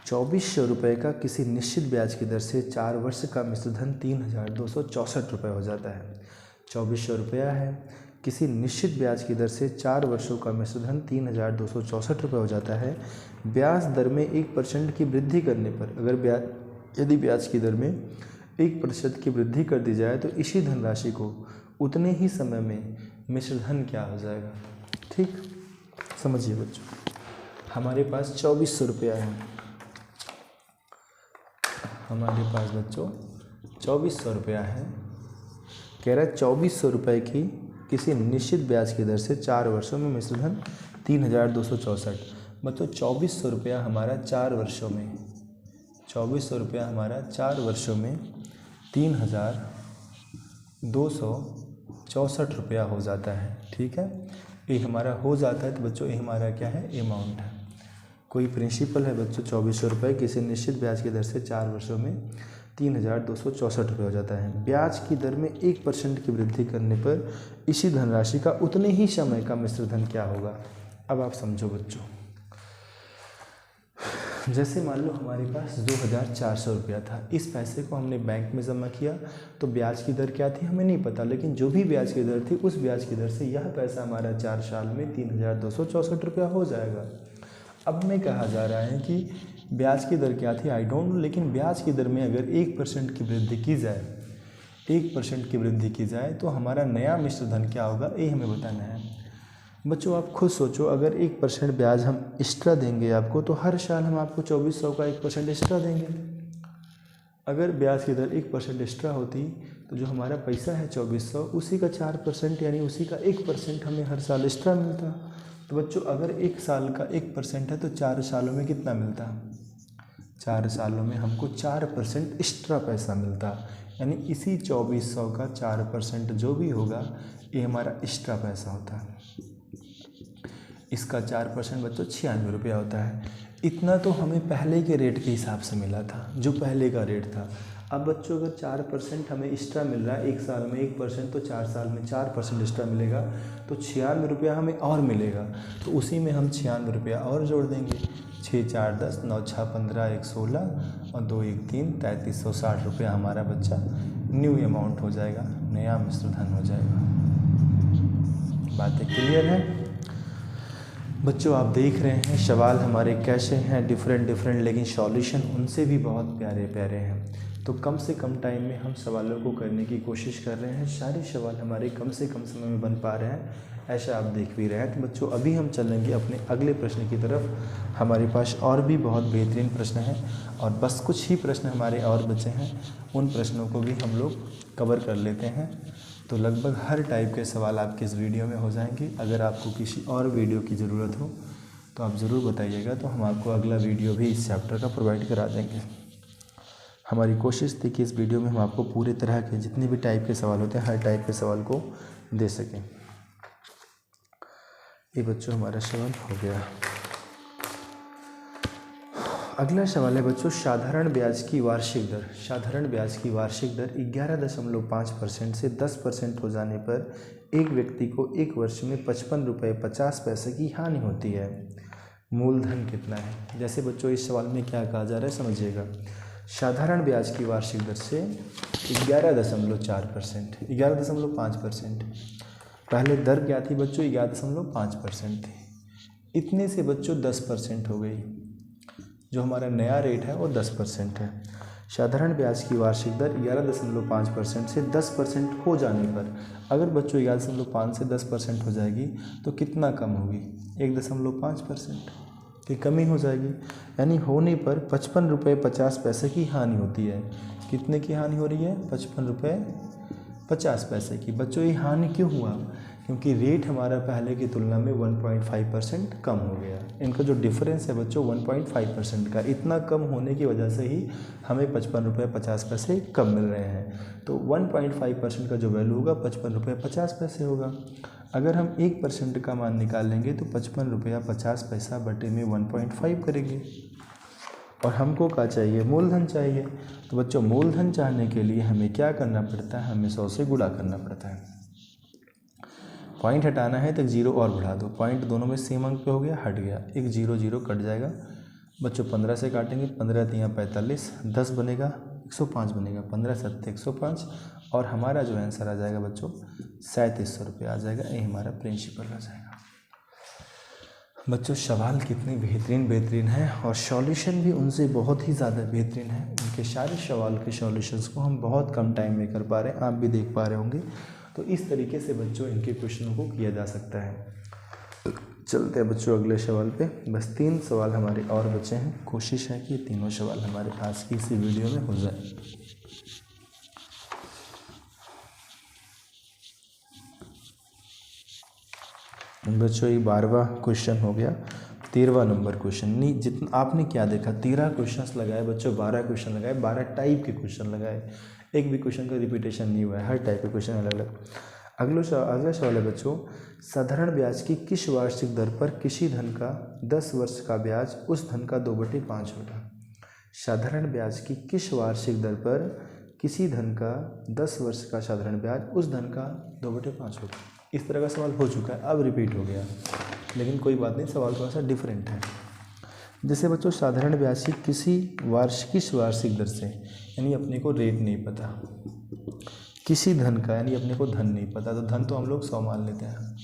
2400 रुपये का किसी निश्चित ब्याज की दर से 4 वर्ष का मिश्रधन 3264 रुपये हो जाता है। 2400 रुपया है, किसी निश्चित ब्याज की दर से 4 वर्षों का मिश्रधन 3264 रुपये हो जाता है। ब्याज दर में 1% की वृद्धि करने पर, अगर यदि ब्याज की दर में 1% की वृद्धि कर दी जाए तो इसी धनराशि को उतने ही समय में मिश्रधन क्या हो जाएगा। ठीक समझिए बच्चों, हमारे पास 2400 रुपया है, हमारे पास बच्चों 2400 रुपया है। कह रहा है 2400 रुपये की किसी निश्चित ब्याज की दर से 4 वर्षों में मिश्रधन 3264। बच्चों 2400 रुपया हमारा 4 वर्षों में, 2400 रुपया हमारा 4 वर्षों में 3264 रुपया हो जाता है। ठीक है, ये हमारा हो जाता है, तो बच्चों ये हमारा क्या है अमाउंट है। कोई प्रिंसिपल है बच्चों 2400 रुपये किसी निश्चित ब्याज की दर से 4 वर्षों में 3264 रुपये हो जाता है। ब्याज की दर में 1% की वृद्धि करने पर इसी धनराशि का उतने ही समय का मिश्रधन क्या होगा। अब आप समझो बच्चों, जैसे मान लो हमारे पास 2400 रुपया था, इस पैसे को हमने बैंक में जमा किया, तो ब्याज की दर क्या थी हमें नहीं पता, लेकिन जो भी ब्याज की दर थी उस ब्याज की दर से यह पैसा हमारा 4 साल में 3264 रुपया हो जाएगा। अब हमें कहा जा रहा है कि ब्याज की दर क्या थी आई डोंट नो, लेकिन ब्याज की दर में अगर 1% की वृद्धि की जाए, 1% की वृद्धि की जाए तो हमारा नया मिश्रधन क्या होगा ये हमें बताना है। बच्चों आप खुद सोचो, अगर 1% ब्याज हम एक्स्ट्रा देंगे आपको, तो हर साल हम आपको 2400 का 1% एक्स्ट्रा देंगे। अगर ब्याज की दर 1% एक्स्ट्रा होती तो जो हमारा पैसा है 2400, उसी का 4% यानी उसी का 1% हमें हर साल एक्स्ट्रा मिलता। तो बच्चों अगर 1 साल का 1% है तो 4 सालों में कितना मिलता, 4 सालों में हमको 4% एक्स्ट्रा पैसा मिलता। यानी इसी 2400 का 4% जो भी होगा ये हमारा एक्स्ट्रा पैसा होता है। इसका 4% बच्चों 96 रुपया होता है। इतना तो हमें पहले के रेट के हिसाब से मिला था, जो पहले का रेट था। अब बच्चों अगर 4% हमें एक्स्ट्रा मिल रहा है, 1 साल में 1%, तो 4 साल में 4% एक्स्ट्रा मिलेगा, तो 96 रुपया हमें और मिलेगा। तो उसी में हम 96 रुपया और जोड़ देंगे, 6 4 10, 9 6 15, 1 16 और 2 1 3, 3360 रुपया हमारा बच्चा न्यू अमाउंट हो जाएगा, नया मिश्रधन हो जाएगा। बातें क्लियर है बच्चों? आप देख रहे हैं सवाल हमारे कैसे हैं, डिफरेंट, लेकिन सॉल्यूशन उनसे भी बहुत प्यारे प्यारे हैं। तो कम से कम टाइम में हम सवालों को करने की कोशिश कर रहे हैं, सारे सवाल हमारे कम से कम समय में बन पा रहे हैं, ऐसा आप देख भी रहे हैं। तो बच्चों अभी हम चलेंगे अपने अगले प्रश्न की तरफ। हमारे पास और भी बहुत बेहतरीन प्रश्न हैं और बस कुछ ही प्रश्न हमारे और बचे हैं, उन प्रश्नों को भी हम लोग कवर कर लेते हैं। तो लगभग हर टाइप के सवाल आपके इस वीडियो में हो जाएंगे। अगर आपको किसी और वीडियो की ज़रूरत हो तो आप ज़रूर बताइएगा, तो हम आपको अगला वीडियो भी इस चैप्टर का प्रोवाइड करा देंगे। हमारी कोशिश थी कि इस वीडियो में हम आपको पूरे तरह के जितने भी टाइप के सवाल होते हैं हर टाइप के सवाल को दे सकें। ये बच्चों हमारा सवाल हो गया। अगला सवाल है बच्चों, साधारण ब्याज की वार्षिक दर। साधारण ब्याज की वार्षिक दर 11.5% से 10% हो जाने पर एक व्यक्ति को 1 वर्ष में 55 रुपये 50 पैसे की हानि होती है। मूलधन कितना है। जैसे बच्चों इस सवाल में क्या कहा जा रहा है समझिएगा। साधारण ब्याज की वार्षिक दर से 11.4%, 11.5%। पहले दर क्या थी बच्चों, 11.5% थी। इतने से बच्चों 10% हो गई। जो हमारा नया रेट है वो 10% है। साधारण ब्याज की वार्षिक दर 11.5% से 10% हो जाने पर, अगर बच्चों 11.5 से 10% हो जाएगी तो कितना कम होगी, 1.5% की कमी हो जाएगी। यानी होने पर 55 रुपये 50 पैसे की हानि होती है। कितने की हानि हो रही है, 55 रुपये 50 पैसे की। बच्चों ये हानि क्यों हुआ, क्योंकि रेट हमारा पहले की तुलना में 1.5% कम हो गया। इनका जो डिफरेंस है बच्चों 1.5% का, इतना कम होने की वजह से ही हमें 55 रुपये 50 पैसे कम मिल रहे हैं। तो 1.5% का जो वैल्यू होगा 55 रुपये 50 पैसे होगा। अगर हम 1% का मान निकालेंगे तो 55 रुपया 50 पैसा बटे में 1.5 करेंगे। और हमको क्या चाहिए, मूलधन चाहिए। तो बच्चों मूलधन चाहने के लिए हमें क्या करना पड़ता है, हमें 100 से गुणा करना पड़ता है। पॉइंट हटाना है तो एक जीरो और बढ़ा दो, पॉइंट दोनों में सेम अंक पे हो गया, हट गया, एक जीरो जीरो कट जाएगा। बच्चों 15 से काटेंगे, 15 तियाँ 45, 10 बनेगा 105 बनेगा, 15 सत्ते 105। और हमारा जो आंसर आ जाएगा बच्चों 3700 रुपये आ जाएगा। ये हमारा प्रिंसिपल आ जाएगा। बच्चों सवाल कितने बेहतरीन हैं और सॉल्यूशन भी उनसे बहुत ही ज़्यादा बेहतरीन है। उनके सारे सवाल के सॉल्यूशंस को हम बहुत कम टाइम में कर पा रहे हैं, आप भी देख पा रहे होंगे। तो इस तरीके से बच्चों इनके क्वेश्चनों को किया जा सकता है। चलते हैं बच्चों अगले सवाल पे। बस 3 सवाल हमारे और बचे हैं। कोशिश है कि तीनों सवाल हमारे आज की इसी वीडियो में हो जाए। बच्चों ये 12वां क्वेश्चन हो गया। 13वां नंबर क्वेश्चन नहीं, जितना आपने क्या देखा 13 क्वेश्चंस लगाए बच्चों, 12 क्वेश्चन लगाए, 12 टाइप के क्वेश्चन लगाए। एक भी क्वेश्चन का रिपीटेशन नहीं हुआ है, हर टाइप के क्वेश्चन अलग अलग। अगला सवाल है बच्चों, साधारण ब्याज की किस वार्षिक दर पर किसी धन का 10 वर्ष का ब्याज उस धन का 2/5 होगा। साधारण ब्याज की किस वार्षिक दर पर किसी धन का 10 वर्ष का साधारण ब्याज उस धन का 2/5 होगा। इस तरह का सवाल हो चुका है, अब रिपीट हो गया, लेकिन कोई बात नहीं, सवाल थोड़ा सा डिफरेंट है। जैसे बच्चों साधारण ब्याज की किस वार्षिक दर से, यानी अपने को रेट नहीं पता, किसी धन का, यानी अपने को धन नहीं पता, तो धन तो हम लोग 100 मान लेते हैं।